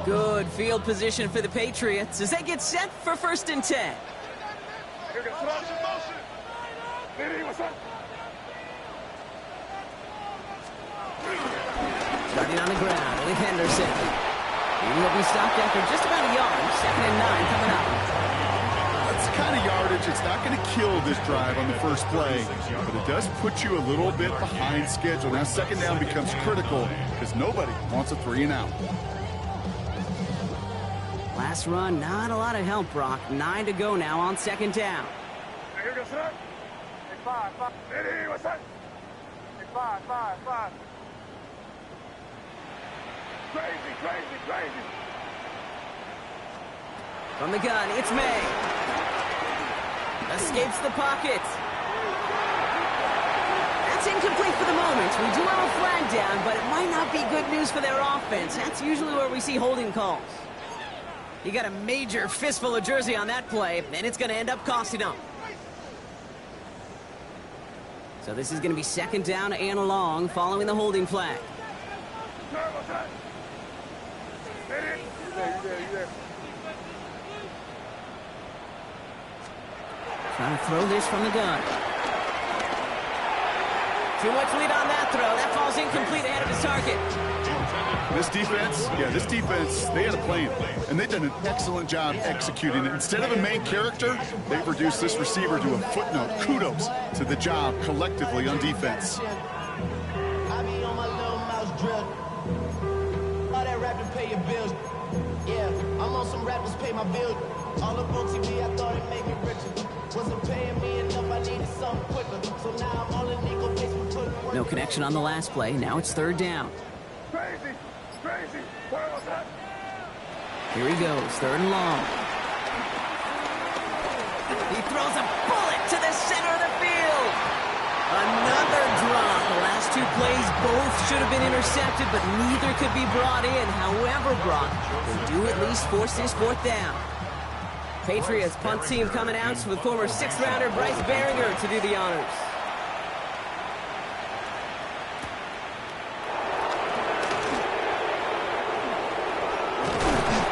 Good field position for the Patriots as they get set for 1st and 10. Starting on the ground with Henderson. And he'll be stopped after just about a yard. 2nd and 9 coming up. That's the kind of yardage. It's not going to kill this drive on the first play, but it does put you a little bit behind schedule. Now 2nd down becomes critical because nobody wants a 3 and out. Last run, not a lot of help, Brock. 9 to go now on 2nd down. Crazy. From the gun, it's May. Escapes the pocket. That's incomplete for the moment. We do have a flag down, but it might not be good news for their offense. That's usually where we see holding calls. He got a major fistful of jersey on that play, and it's going to end up costing him. So this is going to be 2nd down and long following the holding flag. Trying to throw this from the gun. Too much lead on that throw. That falls incomplete ahead of his target. This defense, they had a plan, and they've done an excellent job executing it. Instead of a main character, they've reduced this receiver to a footnote. Kudos to the job collectively on defense. I be on my little mouse drill. All that rapping pay your bills. Yeah, I'm on some rappers pay my bills. All the on TV, I thought it made me richer. Wasn't paying me enough, I needed something quicker. So now I'm all in Nico basement putting. No connection on the last play. Now it's 3rd down. Crazy. Where was that? Here he goes, 3rd and long. He throws a bullet to the center of the field. Another drop. The last 2 plays, both should have been intercepted, but neither could be brought in. However, Brock, they do at least force this 4th down. Patriots punt team coming out with former 6th-rounder Bryce Baringer to do the honors.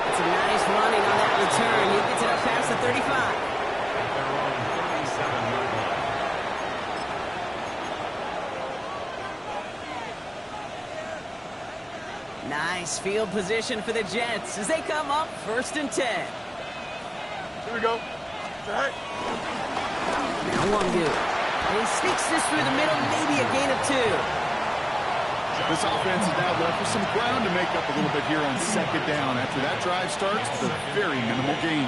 It's a nice running on that return. He gets it up past the 35. Nice field position for the Jets as they come up 1st and 10. Here we go. Right. Now Wangu. And he sneaks this through the middle, maybe a gain of 2. This offense is now left with some ground to make up a little bit here on 2nd down. After that drive starts, with a very minimal gain.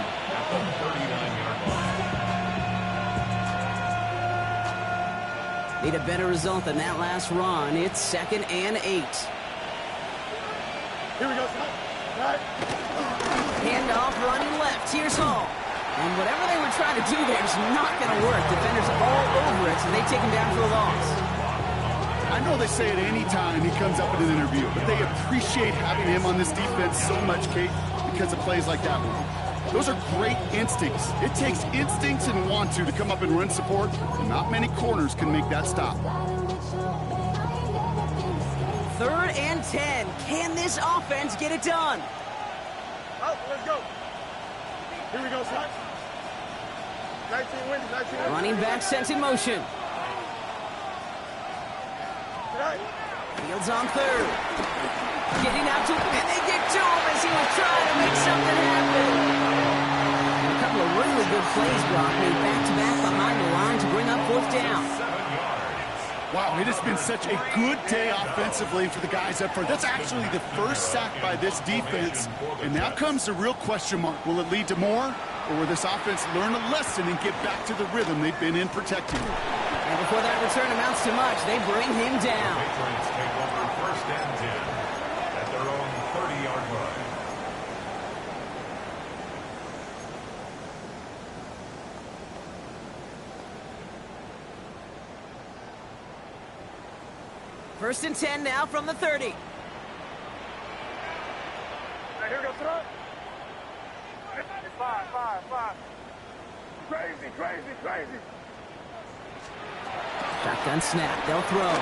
Need a better result than that last run. It's 2nd and 8. Here we go. Right. Handoff running left. Here's Hall. And whatever they were trying to do there is not going to work. Defenders all over it, so they take him down for a loss. I know they say it any time he comes up in an interview, but they appreciate having him on this defense so much, Kate, because of plays like that one. Those are great instincts. It takes instincts and want to come up and run support, and not many corners can make that stop. 3rd and 10. Can this offense get it done? Oh, let's go. Here we go, son. 19 wins, 19 wins. Running back sent in motion. Right. Fields on 3rd. Getting out to him, and they get to him as he was trying to make something happen. And a couple of really good plays, Brock, made back-to-back behind the line to bring up 4th down. Wow, it has been such a good day offensively for the guys up front. That's actually the first sack by this defense. And now comes the real question mark. Will it lead to more? Or will this offense learn a lesson and get back to the rhythm they've been in protecting? And before that return amounts to much, they bring him down. Patriots take over 1st and 10 at their own 30-yard line. First and 10 now from the 30. Now here we go, son. It's five. Crazy. Shotgun snap. They'll throw.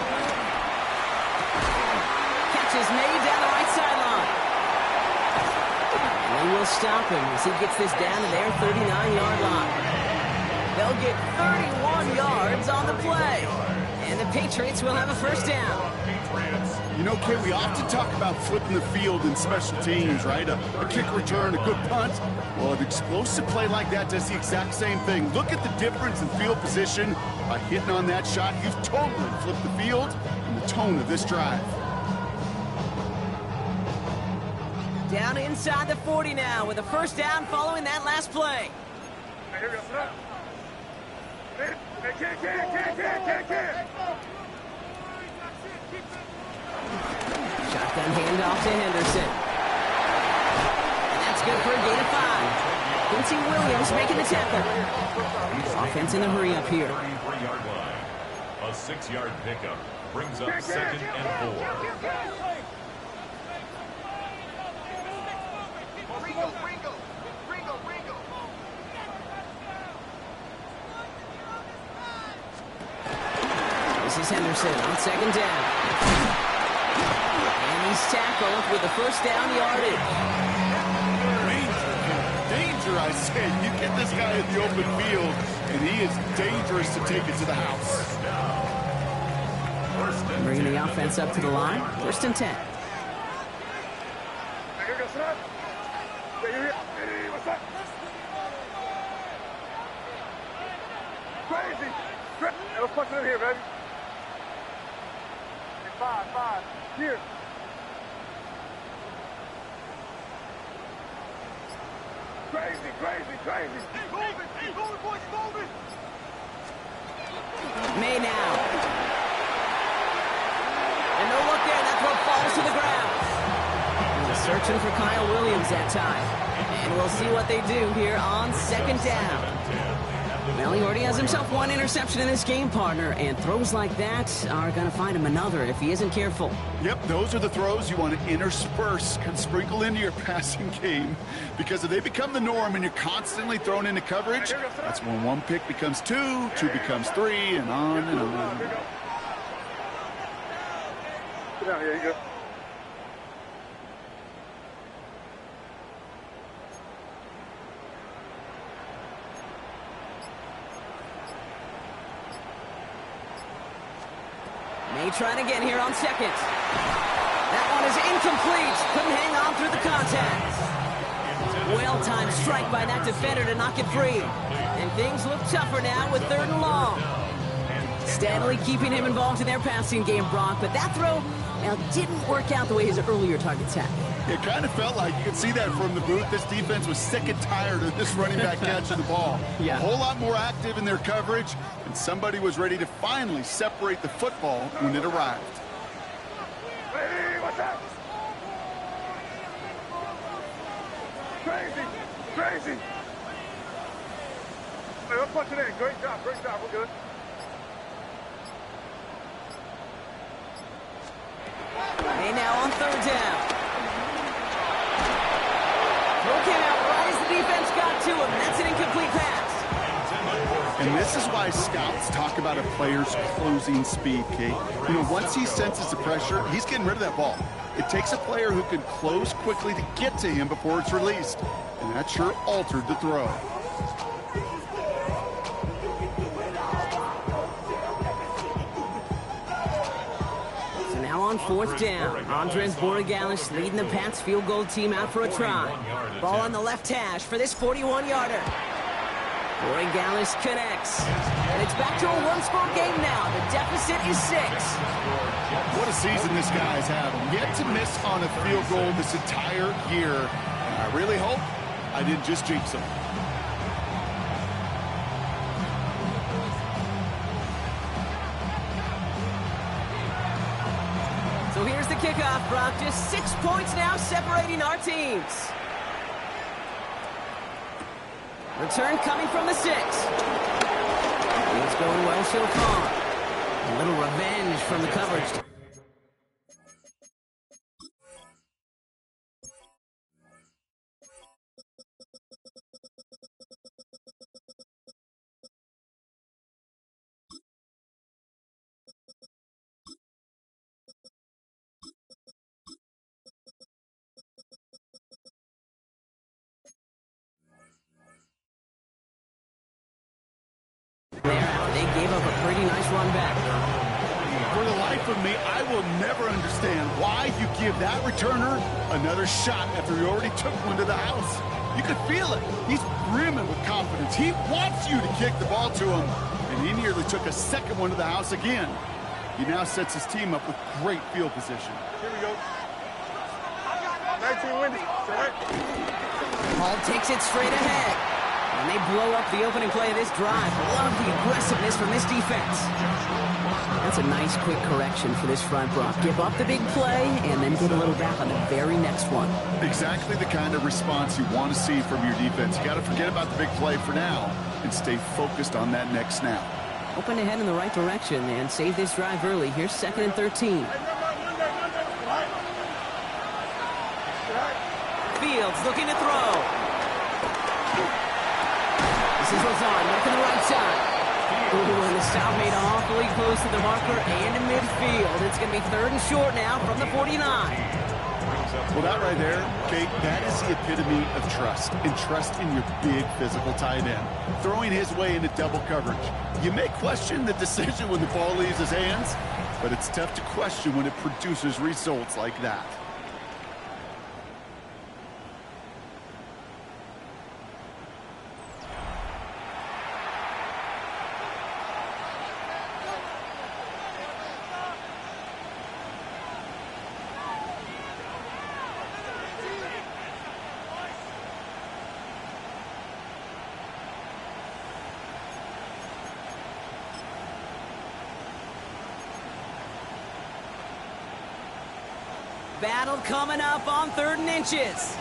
Catch is made down the right sideline. And they will stop him as he gets this down to their 39-yard line. They'll get 31 yards on the play. And the Patriots will have a first down. You know, Kate, we often talk about flipping the field in special teams, right? A kick return, a good punt. Well, an explosive play like that does the exact same thing. Look at the difference in field position. By hitting on that shot, you've totally flipped the field and the tone of this drive. Down inside the 40 now with a first down following that last play. Here we go, son. Hey, kid. Shotgun handoff to Henderson. And that's good for a gain of 5. Quincy Williams making the tackle. Offense in the hurry up here. 33-yard line. A 6-yard pickup brings up 2nd and 4. This is Henderson on 2nd down. And he's tackled with the first down yardage. Danger, I say. You get this guy in the open field, and he is dangerous to take it to the house. Bringing the offense up to the line. 1st and 10. Here we go, son. Hey, what's up? Crazy. Hey, let's punch it in here, baby. Five. Here. Crazy. Keep moving, boys, moving. May now. And no look there. That throw falls to the ground. Searching for Kyle Williams that time. And we'll see what they do here on 2nd down. Well, he already has himself 1 interception in this game, partner, and throws like that are going to find him another if he isn't careful. Yep, those are the throws you want to intersperse and sprinkle into your passing game, because if they become the norm and you're constantly thrown into coverage, that's when 1 pick becomes 2, 2 becomes 3, and on and on. Sit down, here you go. May trying again here on 2nd. That one is incomplete. Couldn't hang on through the contact. Well-timed strike by that defender to knock it free. And things look tougher now with 3rd and long. Steadily keeping him involved in their passing game, Brock, but that throw, well, didn't work out the way his earlier targets had. It kind of felt like you could see that from the booth. This defense was sick and tired of this running back catching the ball. Yeah. A whole lot more active in their coverage, and somebody was ready to finally separate the football when it arrived. Hey, what's up? Crazy. Hey, let's punch it in. Great job. We're good. Hey, now on 3rd down. Throw came out right as the defense got to him. That's an incomplete pass. And this is why scouts talk about a player's closing speed, Kate. You know, once he senses the pressure, he's getting rid of that ball. It takes a player who can close quickly to get to him before it's released. And that sure altered the throw. So now on 4th down, Andres Borregales leading the Pats field goal team out for a try. Ball on the left hash for this 41-yarder. Borregales connects. And it's back to a 1-score game now. The deficit is 6. What a season this guy's having. Yet to miss on a field goal this entire year. And I really hope I didn't just jinx him. So here's the kickoff, Brock. Just 6 points now separating our teams. Return coming from the 6. It's going well so far. A little revenge from the coverage. will never understand why you give that returner another shot after he already took one to the house. You could feel it. He's brimming with confidence. He wants you to kick the ball to him, and he nearly took a second one to the house again. He now sets his team up with great field position. Here we go. 19 Wendy. Hall takes it straight ahead. And they blow up the opening play of this drive. Love the aggressiveness from this defense. That's a nice quick correction for this front, Brock. Give up the big play and then get a little back on the very next one. Exactly the kind of response you want to see from your defense. You got to forget about the big play for now and stay focused on that next snap. Hoping to head in the right direction and save this drive early. Here's 2nd and 13. Fields looking to throw. This is Lazard working the right side. Ooh, and the stop made awfully close to the marker and in midfield. It's going to be 3rd and short now from the 49. Well, that right there, Kate, that is the epitome of trust, and trust in your big physical tight end. Throwing his way into double coverage. You may question the decision when the ball leaves his hands, but it's tough to question when it produces results like that. Battle coming up on 3rd and inches.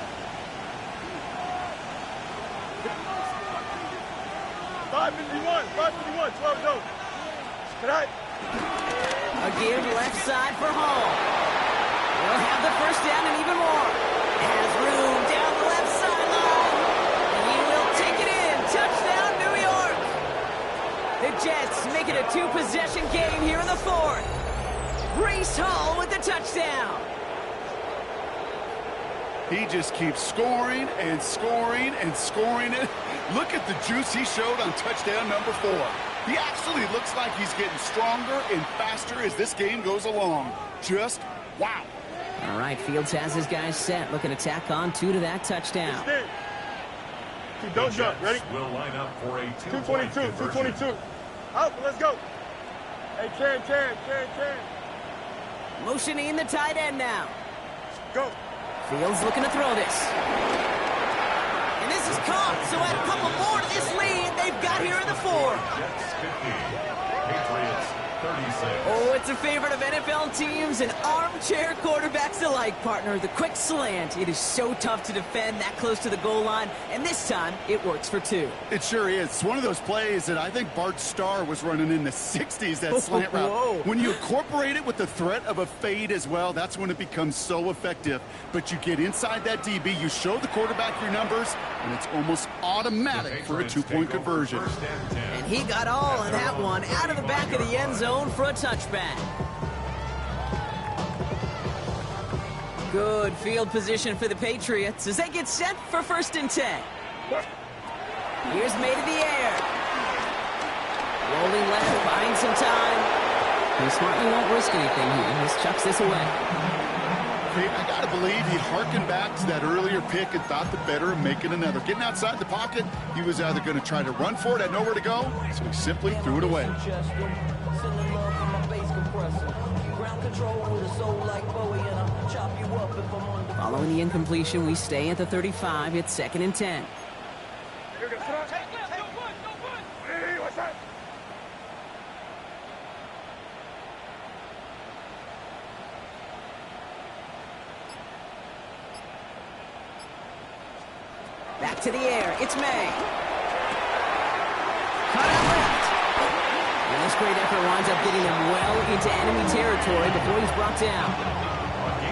551, 12 to go. Tonight. A give left side for Hall. He'll have the first down and even more. Has room down the left sideline. He will take it in. Touchdown, New York. The Jets make it a 2-possession game here in the 4th. Breece Hall with the touchdown. He just keeps scoring and scoring and scoring it. Look at the juice he showed on touchdown number 4. He actually looks like he's getting stronger and faster as this game goes along. Just wow. All right, Fields has his guys set. Looking to tack on 2 to that touchdown. Don't jump. Ready? Will line up for a 222. Out, let's go. Hey, Chan. Motioning the tight end now. Go. Fields looking to throw this. And this is caught, so add a couple more to this lead they've got here in the 4th. Jets 50, Patriots 36. Oh, it's a favorite of NFL teams and armchair quarterbacks alike, partner. The quick slant. It is so tough to defend that close to the goal line, and this time it works for 2. It sure is. It's one of those plays that I think Bart Starr was running in the 60s, that slant route. Whoa. When you incorporate it with the threat of a fade as well, that's when it becomes so effective. But you get inside that DB, you show the quarterback your numbers, and it's almost automatic for a 2-point conversion. And he got all of that one out of the back of the end zone for a touchback. Good field position for the Patriots as they get set for 1st and 10. Here's May to the air. Rolling left, buying some time. He smartly won't risk anything here. He just chucks this away. Kate, I got to believe he harkened back to that earlier pick and thought the better of making another. Getting outside the pocket, he was either going to try to run for it, had nowhere to go, so he simply threw it away. Following the incompletion, we stay at the 35. It's 2nd and 10. Back to the air. It's May. Cut out left. And this great effort winds up getting him well into enemy territory before he's brought down.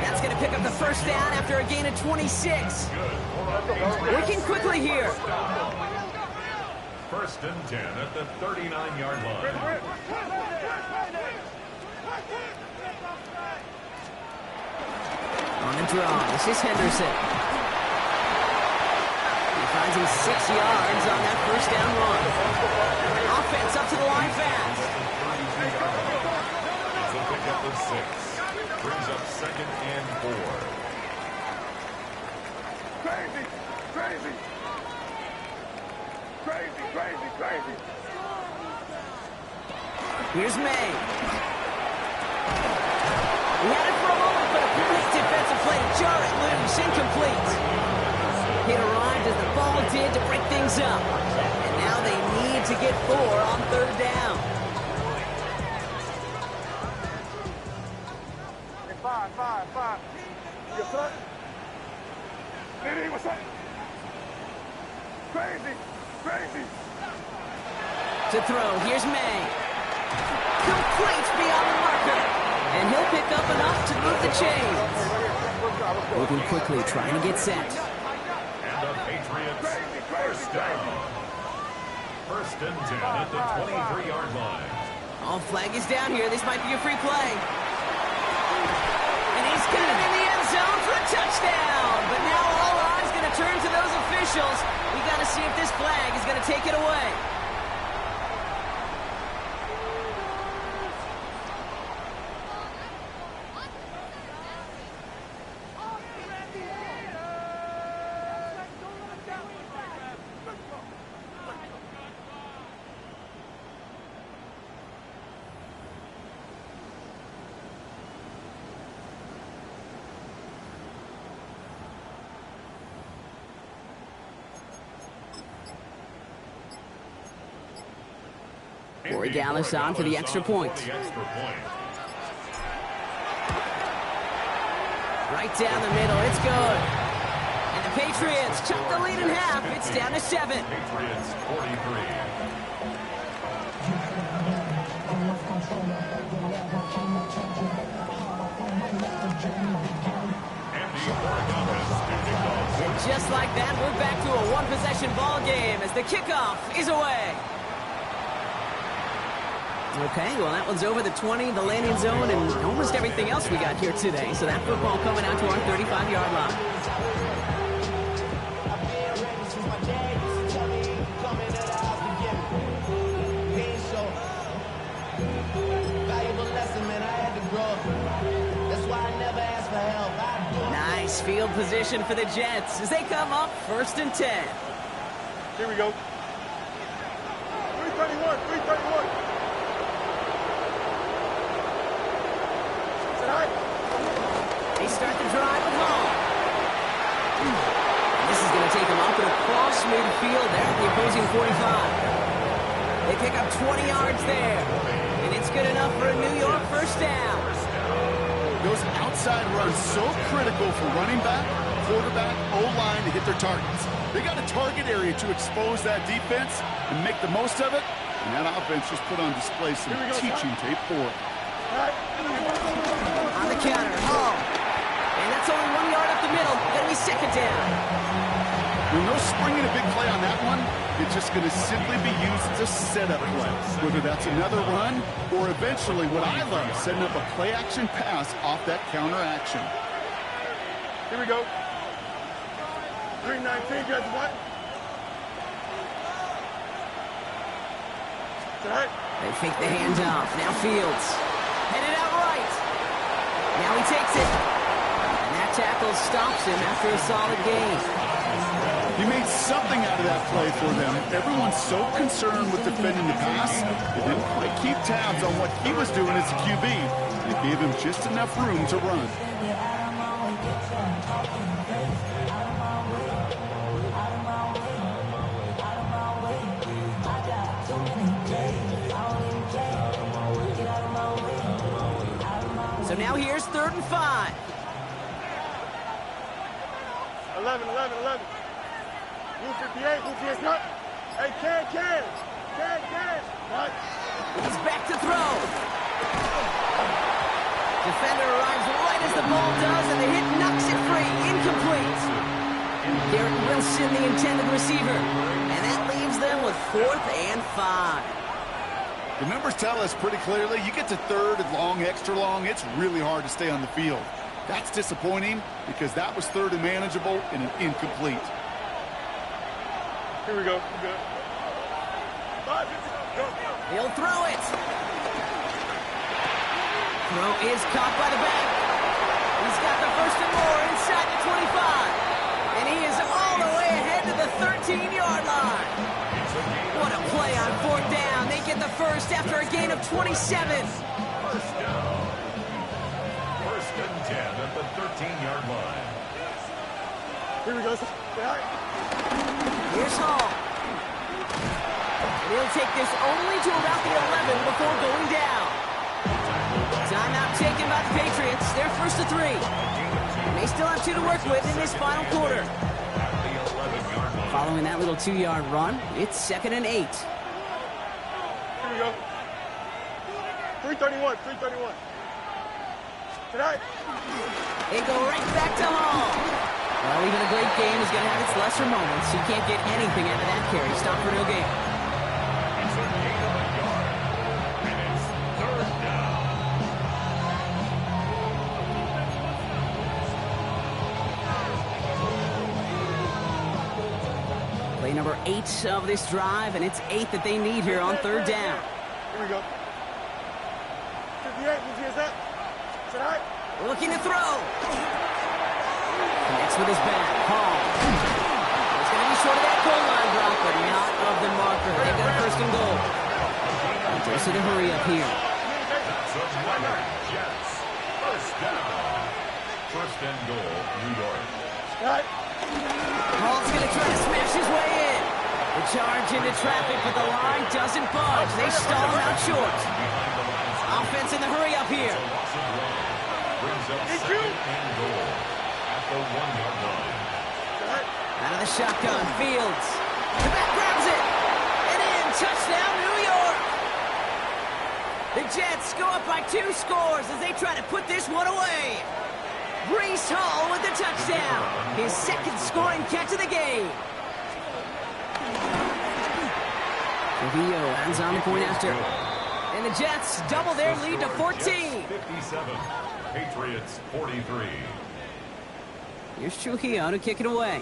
That's going to pick up the first down after a gain of 26. Working quickly here. 1st and 10 at the 39-yard line. On the draw, this is Henderson. He finds him 6 yards on that first down run. Offense up to the line fast. It's a pick up of 6. brings up 2nd and 4. Crazy, crazy. Crazy, crazy, crazy. Here's May. He had it for a moment, but a great defensive play to jar it loose. Incomplete. It arrived as the ball did to break things up. And now they need to get 4 on 3rd down. Hey, 5. You front? Diddy, what's up? Crazy, crazy. To throw, here's May. Complete beyond the marker. And he'll pick up enough to move the chains. Moving quickly, trying to get set. And the Patriots, 1st down. 1st and 10 at the 23-yard line. All flag is down here. This might be a free play. And he's got it in the end zone for a touchdown. But now all eyes going to turn to those officials. We got to see if this flag is going to take it away. Corey Dallas on for the extra point. Right down the middle, it's good. And the Patriots chop the lead in half. It's down to 7. Patriots 43. And just like that, we're back to a one-possession ball game as the kickoff is away. Okay, well, that one's over the 20, the landing zone, and almost everything else we got here today. So that football coming out to our 35-yard line. Nice field position for the Jets as they come up 1st and 10. Here we go. 331. They start the drive with Hall. This is going to take them up and across midfield there at the opposing 45. They pick up 20 yards there. And it's good enough for a New York 1st down. Those outside runs so critical for running back, quarterback, O-line to hit their targets. They got a target area to expose that defense and make the most of it. And that offense just put on display some teaching tape for it. On the counter, Hall. And that's only 1 yard up the middle. Gonna be 2nd down. When no springing a big play on that one, it's just going to simply be used as a setup play. Whether that's another run or eventually what I love, setting up a play-action pass off that counter action. Here we go. 319, guys, what? They fake the handoff. Now Fields. Headed out right. Now he takes it. And that tackle stops him after a solid gain. He made something out of that play for them. Everyone's so concerned with defending the pass, they didn't quite keep tabs on what he was doing as a QB. They gave him just enough room to run. So now here's 3rd and 5. 11. Blue 58, Blue 58, cut. Hey, Can. What? He's back to throw. Defender arrives right as the ball does, and the hit knocks it free. Incomplete. Garrett Wilson, the intended receiver. And that leaves them with 4th and 5. The numbers tell us pretty clearly, you get to 3rd and long, extra long, it's really hard to stay on the field. That's disappointing because that was 3rd and manageable and an incomplete. Here we go. We're good. He'll throw it. Throw is caught by the back. first and more inside the 25. And he is all the way ahead to the 13-yard line. What a play on fourth down. They get the first after a gain of 27. First down. First and 10 at the 13-yard line. Here we go. Here's Hall. And he'll take this only to about the 11 before going down. Timeout taken by the Patriots. They're first to 3. And they still have 2 to work with in this final quarter. Following that little 2-yard run, it's 2nd and 8. Here we go. 331. Tonight. They go right back to Hall. Well, even a great game is going to have its lesser moments. You can't get anything out of that carry. Stop for no gain. It's a gain of a yard. And it's third down. Play number 8 of this drive, and it's 8 that they need here on third down. Here we go. 58, is that? Tonight. Looking to throw. Connects with his back. Hall. It's going to be short of that goal line drop, but not of the marker. They've got a first and goal. There's to hurry up here. That's a winner. Jets. First down. First and goal, New York. Hall's going to try to smash his way in. The charge into traffic, but the line doesn't budge. They stall him out short. Offense in the hurry up here. Brings up second and goal at the 1-yard line. Out of the shotgun, Fields. The back grabs it. And in, touchdown, New York. The Jets go up by 2 scores as they try to put this one away. Breece Hall with the touchdown. His second scoring catch of the game. Trujillo ends on the point after. And the Jets double their lead to 14. Jets 57, Patriots 43. Here's Trujillo to kick it away.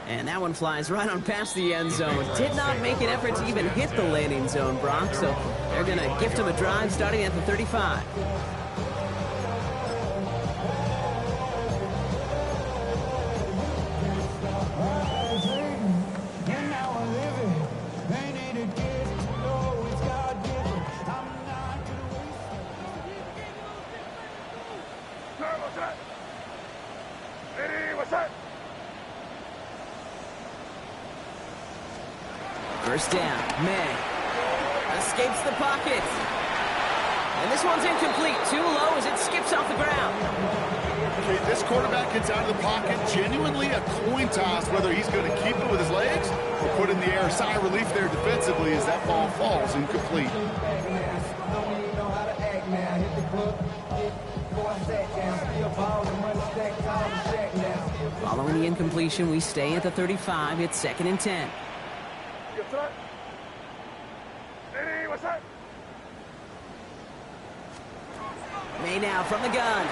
And that one flies right on past the end zone. Did not make an effort to even hit the landing zone, Brock. So they're going to gift him a drive starting at the 35. First down, May escapes the pocket. And this one's incomplete. Too low as it skips off the ground. Okay, this quarterback gets out of the pocket. Genuinely a coin toss whether he's going to keep it with his legs or put it in the air. Sigh of relief there defensively as that ball falls incomplete. Following the incompletion, we stay at the 35. It's 2nd and 10. May now from the gun.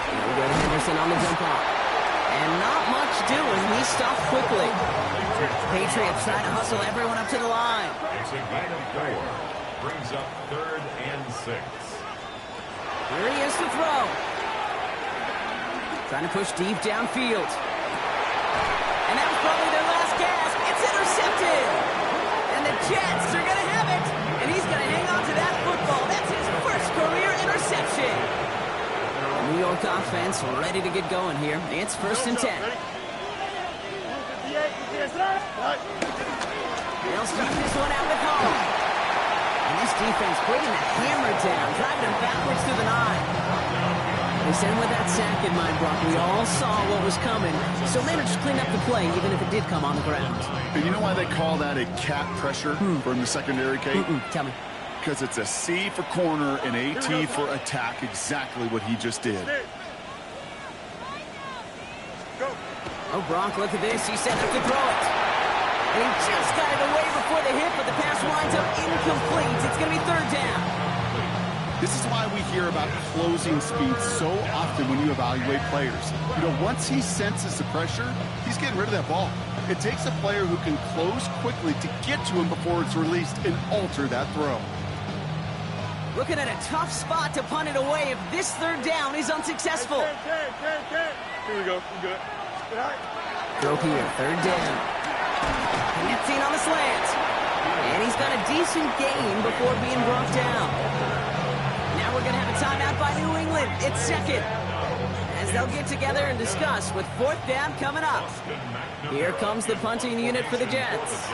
Here we go to Henderson on the jump off. And not much doing. He stopped quickly. Patriots trying to hustle everyone up to the line. It's a gain of 4. Brings up 3rd and 6. Here he is to throw. Trying to push deep downfield. And that was probably their last gasp. It's intercepted. And the Jets are going to have it. And he's going to hang on to that football. That's his first career interception. New York offense ready to get going here. It's 1st and 10. They'll start this one out with Hall. And this defense bringing the hammer down, driving him backwards to the 9. They sent him with that sack in mind, Brock. We all saw what was coming, so managed to clean up the play, even if it did come on the ground. And you know why they call that a cat pressure from the secondary, Kate? Tell me. Because it's a C for corner and a T for attack, exactly what he just did. Oh, Brock, look at this. He set up to throw it. And he just got it away before the hit, but the pass winds up incomplete. It's going to be 3rd down. This is why we hear about closing speed so often when you evaluate players. You know, once he senses the pressure, he's getting rid of that ball. It takes a player who can close quickly to get to him before it's released and alter that throw. Looking at a tough spot to punt it away if this third down is unsuccessful. Here we go. We're good. Throw here, third down. Connecting on the slant. And he's got a decent gain before being brought down. Now we're going to have a timeout by New England. It's second. As they'll get together and discuss with fourth down coming up. Here comes the punting unit for the Jets.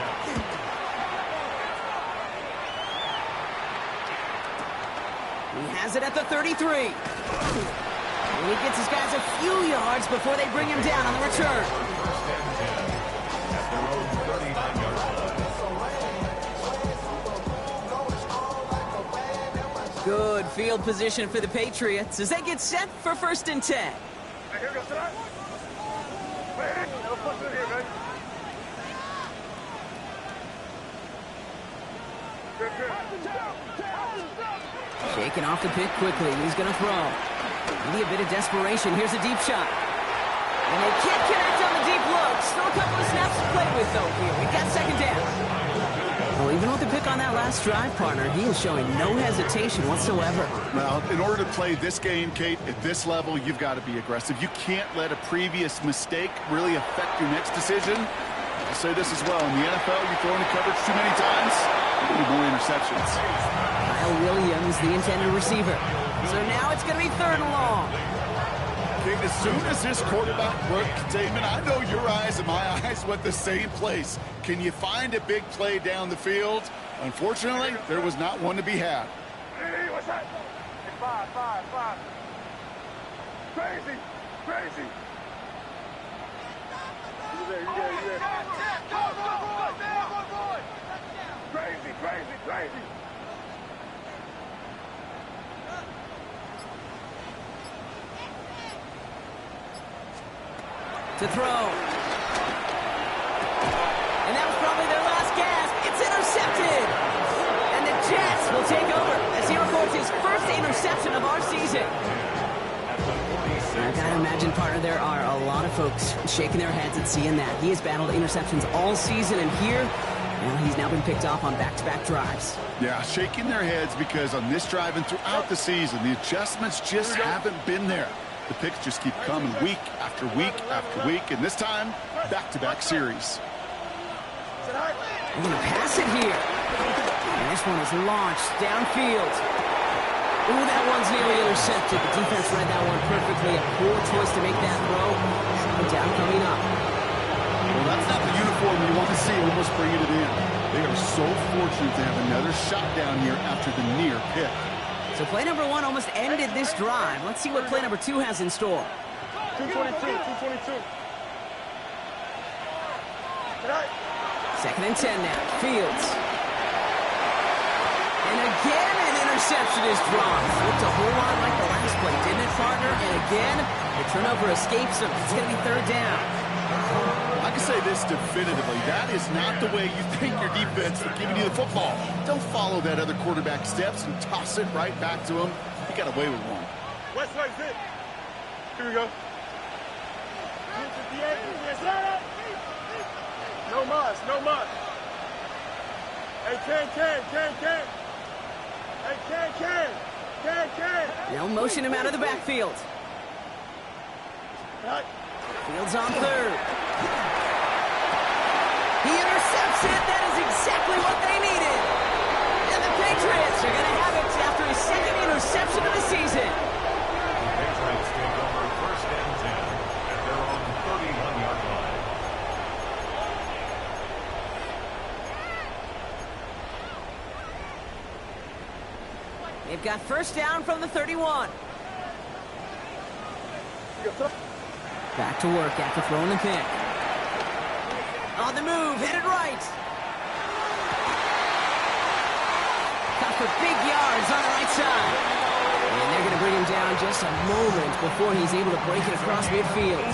He has it at the 33. And he gets his guys a few yards before they bring him down on the return. Good field position for the Patriots as they get set for 1st and 10. Shaking off the pick quickly. He's going to throw. Maybe a bit of desperation. Here's a deep shot. And they can't connect on the deep look. Still a couple of snaps to play with, though, here. We got 2nd down. Well, even with the pick on that last drive, partner, he is showing no hesitation whatsoever. Well, in order to play this game, Kate, at this level, you've got to be aggressive. You can't let a previous mistake really affect your next decision. I'll say this as well. In the NFL, you throw into coverage too many times, you need more interceptions. Kyle Williams, the intended receiver. So now it's going to be 3rd and long. Kate, as soon as this quarterback broke containment, I know your eyes and my eyes went the same place. Can you find a big play down the field? Unfortunately, there was not one to be had. Hey, what's that? Hey, 5. Crazy. You there. Crazy. To throw. And that was probably their last gasp. It's intercepted. And the Jets will take over as he records his first interception of our season. I gotta imagine, partner, there are a lot of folks shaking their heads at seeing that. He has battled interceptions all season, and here, well, he's now been picked off on back-to-back drives. Yeah, shaking their heads because on this drive and throughout the season, the adjustments just haven't been there. The picks just keep coming week after week after week, and this time, back-to-back series. They're going to pass it here. And this one is launched downfield. Ooh, that one's nearly intercepted. The defense read that one perfectly. A poor choice to make that throw. Second down coming up. Well, that's not the uniform you want to see almost bringing it in. They are so fortunate to have another shot down here after the near pick. So play number 1 almost ended this drive. Let's see what play number 2 has in store. 222. 2nd and 10 now. Fields. And again, an interception is dropped. Looked a whole lot like the last play, didn't it, partner? And again, the turnover escapes him. It's going to be 3rd down. I can say this definitively. That is not the way you thank your defense for giving you the football. Don't follow that other quarterback steps and toss it right back to him. He got away with one. West side hit. Here we go. No muss. Hey, can. Hey, can. They'll motion him out of the backfield. Fields on 3rd. He intercepts it. That is exactly what they needed. And the Patriots are going to have it after his 2nd interception of the season. The Patriots take over 1st and 10 at their own 31-yard line. They've got 1st down from the 31. Back to work after throwing the pick. On the move, headed right. Got for big yards on the right side. And they're going to bring him down just a moment before he's able to break it across midfield.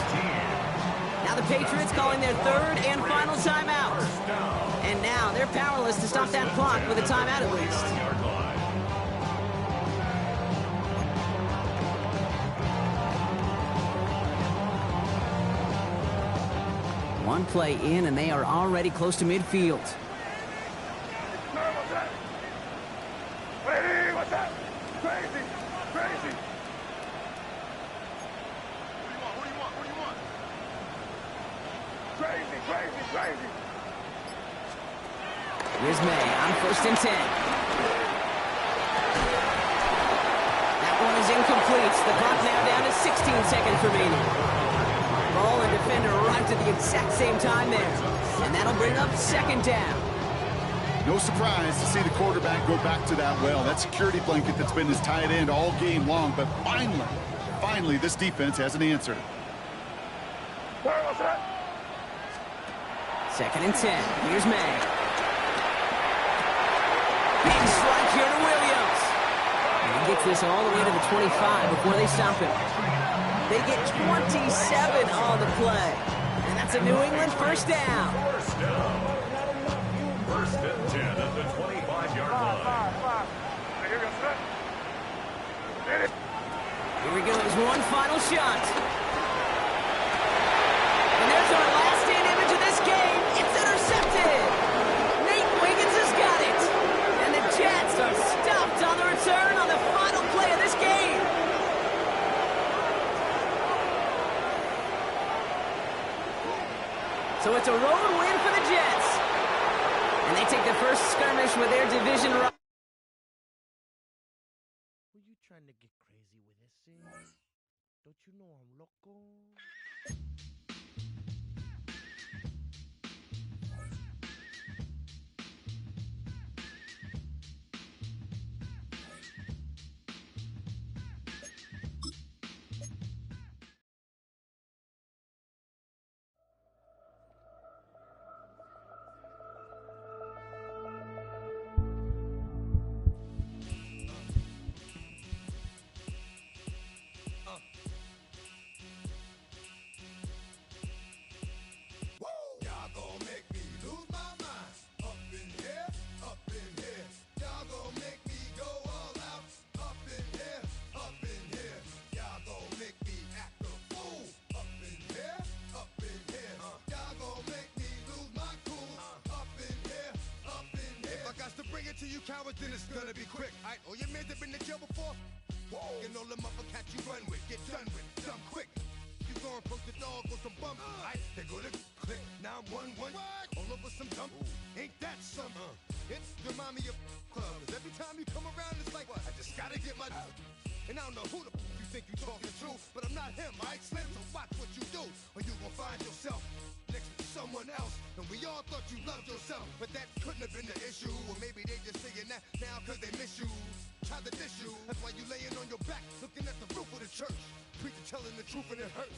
Now the Patriots calling their 3rd and final timeout. And now they're powerless to stop that clock with a timeout at least. One play in, and they are already close to midfield. What's that? Crazy! Crazy! What do you want? What do you want? Crazy! Crazy! Crazy! Here's May on 1st and 10. That one is incomplete. The clock now down to 16 seconds remaining. Ball and defender arrived at the exact same time there. And that'll bring up 2nd down. No surprise to see the quarterback go back to that well. That security blanket that's been his tight end all game long. But finally, this defense has an answer. 2nd and 10. Here's May. Big strike here to Williams. And he gets this all the way to the 25 before they stop him. They get 27 on the play. And that's a New England 1st down. First down. 1st and 10 at the 25-yard line. Here we go. There's one final shot. And there's our last stand image of this game. It's intercepted. Nate Wiggins has got it. And the Jets are stopped on the return on the final play of this game. So it's a road win for the Jets. And they take the first skirmish with their division rival. Were you trying to get crazy with this thing? Don't you know I'm loco? Cowards, then it's gonna be quick. Alright, all your men have been to jail before. And all the motherfuckers you run with, get done with, done quick. You gon' poke the dog with some bump. Alright, they go to click 911. All over some dump. Ain't that something? It's remind me of clubs. Every time you come around, it's like, what? I just gotta get my. And I don't know who the you think you talking to, but I'm not him, alright, Slim? So watch what you do, or you gon' find yourself next to someone else. And we all thought you loved yourself, but that couldn't have been the issue. Or maybe they just saying that now cause they miss you. Try to diss you, that's why you laying on your back, looking at the roof of the church. Preacher telling the truth and it hurts.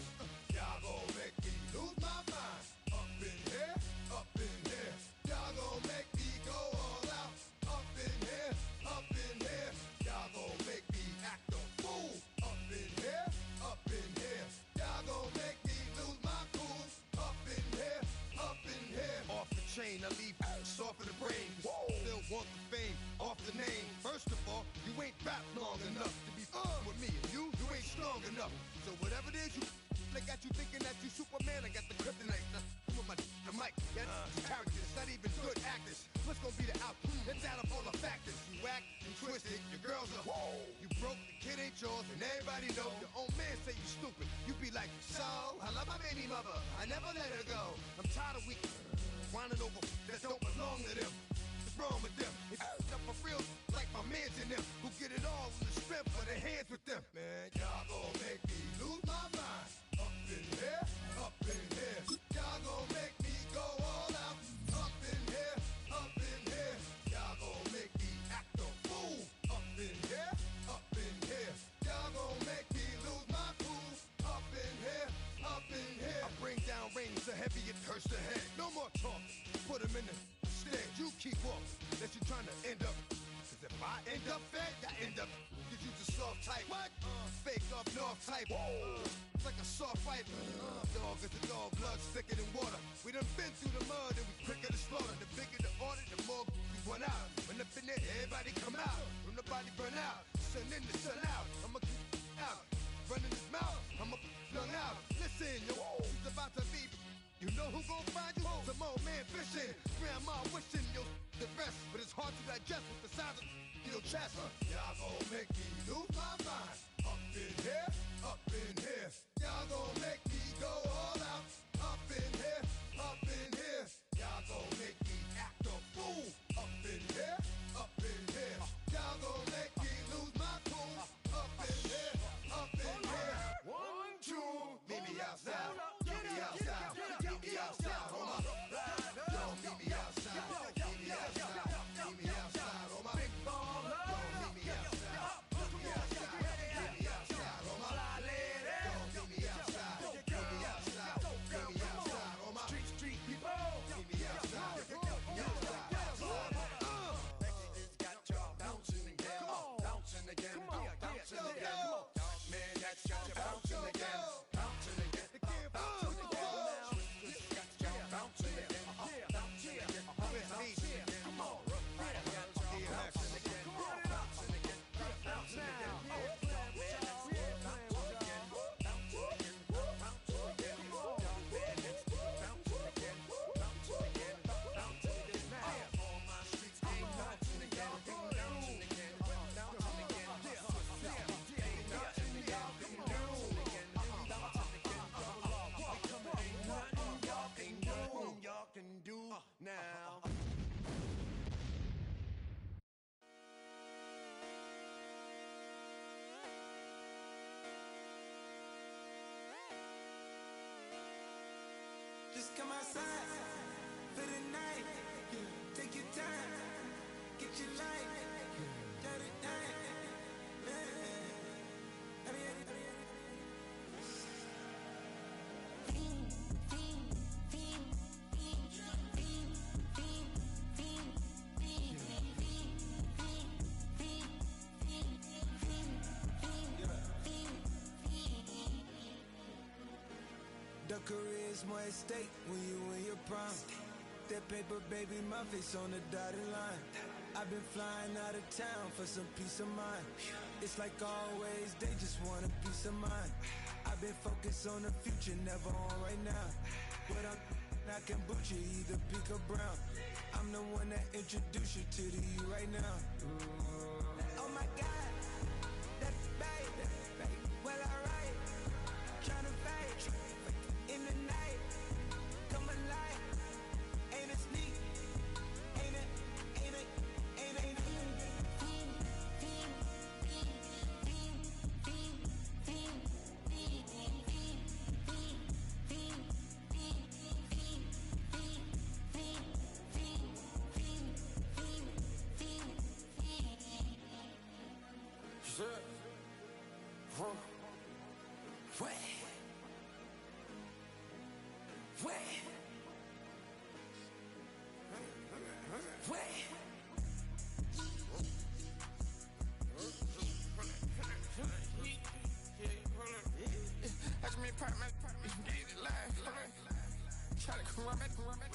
Y'all gon' make me lose my mind. Up in here, up in here. Y'all gon' make me go all out. Up in here, up in here. Y'all gon' make me act a fool. Up in here, up in here. Y'all gon' make me lose my cool. Up in here, up in here. Off the chain, I leave soft in the brain. Still want the fame, off the name. First of all, you ain't rap long enough to be with me. And you ain't strong enough. So whatever it is you they got you thinking that you Superman, I got the kryptonite. With my the mic, that's characters, not even good actors. What's gonna be the outcome? Let's add up all the factors. You whack, you twisted, your girls are you broke, the kid ain't yours, and everybody know your own man say you stupid. You be like, so I love my baby mother, I never let her go. I'm tired of weak whining over that don't belong to them. What's wrong with them? It's up for real, like my mans in them, who get it all in the strength for their hands with them. Man, y'all gon' make me lose my mind. Up in here, up in here. Y'all gon' make me go all out. Up in here, up in here. Y'all gon' make me act a fool. Up in here, up in here. Y'all gon' make me lose my cool. Up in here, up in here. I bring down rain so heavy it hurts the head. No more talk, put him in the stand. You keep off, that you trying to end up. Cause if I end up fed, I end up. Cause you the soft type. What? Fake up north type. It's like a soft fight. Dog is a dog, blood thicker than water. We done been through the mud and we quicker to slaughter. The bigger the order, the more we run out. When up in there, everybody come out. When the body burn out, sun in the sun out. I'ma keep out. Running his mouth, I'ma flung out. Listen, yo, he's about to leave. You know who gon' find you? Some old man fishing. Grandma wishing you the best, but it's hard to digest with the size of your chest. Y'all gon' make me lose my mind. Up in here, up in here. Y'all gon' make me go all out. Up in here, up in here. Y'all gon' make me act a fool. Up in here, up in here. Y'all gon' make me lose my cool. Up in here, up in here. 1, 2, meet me outside. Meet me outside. Meet me outside. Hold up. Yo, meet me outside. Meet me outside. Meet me outside. Hold up. Big baller. Yo, meet me outside. Meet me outside. Meet me outside. Hold up. Yo, meet me outside. Meet me outside. Meet me outside. Hold up. Street people. Meet me outside. Meet me outside. Got y'all bouncing again. Bouncing again. Bouncing again. Man, that's got you bouncing again. Bouncing again. Bouncing again. Got y'all bouncing again. Bouncing again. Bouncing again. Come on. Got y'all bouncing again. Bouncing again. Bouncing again. Y'all can do now. Just come outside for the night. Take your time, get your life. Got it done. The career's more at stake when you in your prime. That paper, baby, my face on the dotted line. I've been flying out of town for some peace of mind. It's like always, they just want a peace of mind. I've been focused on the future, never on right now. But I can boot you either pink or brown. I'm the one that introduced you to the you right now. Oh my God, that babe, well alright. Tryna fight in the night, come alive. Ain't it sneak? Ain't it? Ain't it? Ain't it? Ain't it?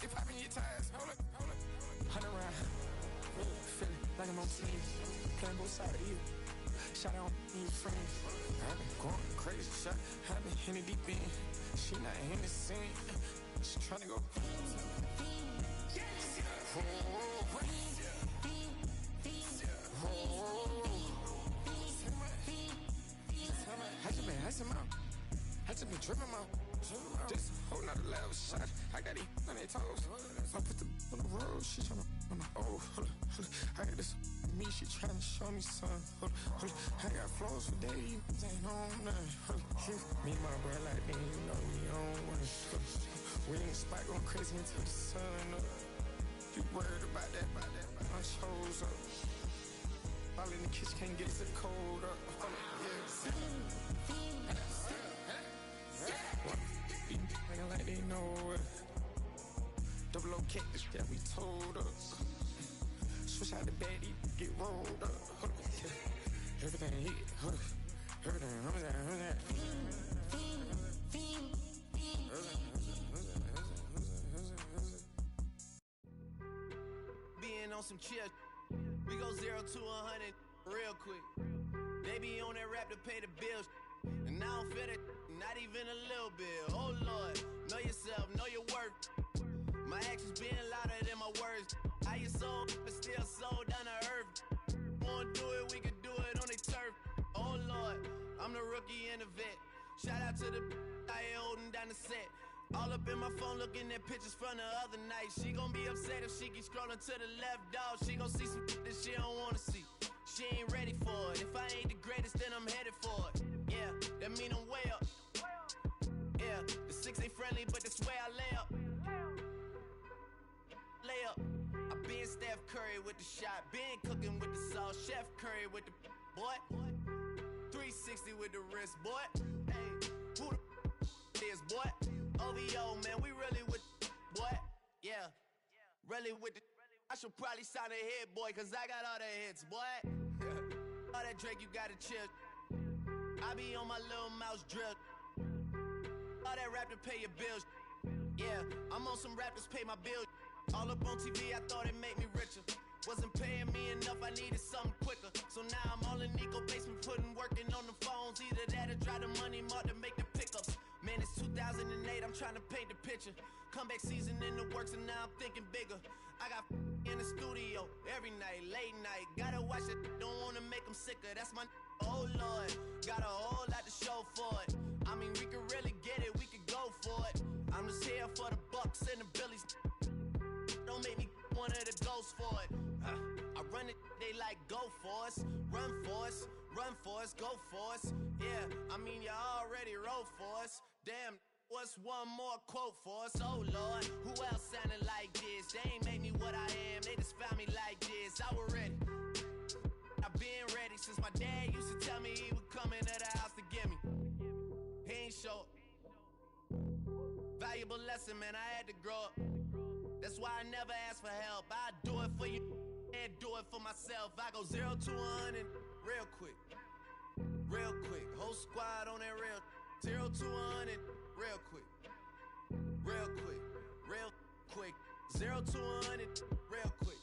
They popping your tires, hold up. 100 round, feeling like I'm on team. Playing both sides of you. Shout out to your friends. I've been going crazy, shot. I've been in the deep end. She not in the scene. She tryna go. I just been tripping out. Just holding out a level shot. I got it on their toes. I put the on the road. She tryna hold up. I got this me. She tryna show me something. Hold up. I got flows for days. Ain't on nothing. Me and my bro like they ain't know we on one. We in the spot going crazy until the sun up. You worried about that? My shows up. All in the kitchen can't get it cold up. Acting like they know it. Double O cactus that we told us. Switch out the baddie, get rolled up. Everything hit, everything, Being on some chill, we go 0 to 100 real quick. They be on that rap to pay the bills, and I don't feel it. not even a little bit. Oh Lord, know yourself, know your worth. My actions being louder than my words. How you sold, but still sold down to earth. Wanna do it, we can do it on the turf. Oh Lord, I'm the rookie and the vet. Shout out to the I ain't holding down the set. All up in my phone looking at pictures from the other night. She gon' be upset if she keep scrolling to the left, dog. She gon' see some that she don't wanna see. She ain't ready for it. If I ain't the greatest, then I'm headed for it. Yeah, that mean I'm way up. Yeah, the 6 ain't friendly, but that's where I lay up. Lay up. I been Steph Curry with the shot. Been cooking with the sauce. Chef Curry with the boy. 360 with the wrist, boy. Hey, who the is, boy? OVO, man, we really with boy. Yeah, really with the. I should probably sign a hit, boy, cause I got all the hits, boy. All that Drake, you gotta chill. I be on my little mouse drip. All that rap to pay your bills. Yeah, I'm on some rappers pay my bills. All up on TV, I thought it made me richer. Wasn't paying me enough, I needed something quicker. So now I'm all in Nico basement, working on the phones. Either that or try the money mark to make the pickups. Man, it's 2008, I'm trying to paint the picture. Comeback season in the works and now I'm thinking bigger. I got in the studio every night, late night. Gotta watch it, don't wanna make them sicker. That's my oh Lord, got a whole lot to show for it. I mean, we could really get it, we could go for it. I'm just here for the Bucks and the Billies. Don't make me one of the ghosts for it. I run it, they like go for us. Run for us, run for us, go for us. Yeah, I mean, you already wrote for us. Damn, what's one more quote for us? Oh Lord, who else sounded like this? They ain't made me what I am, they just found me like this. I was ready, I've been ready since my dad used to tell me he would come into the house to get me. He ain't show. Valuable lesson, man, I had to grow up. That's why I never ask for help. I do it for you and do it for myself. I go 0 to 100 real quick. Real quick. Whole squad on that real 0 to 100 real quick. Real quick. Real quick. 0 to 100 real quick.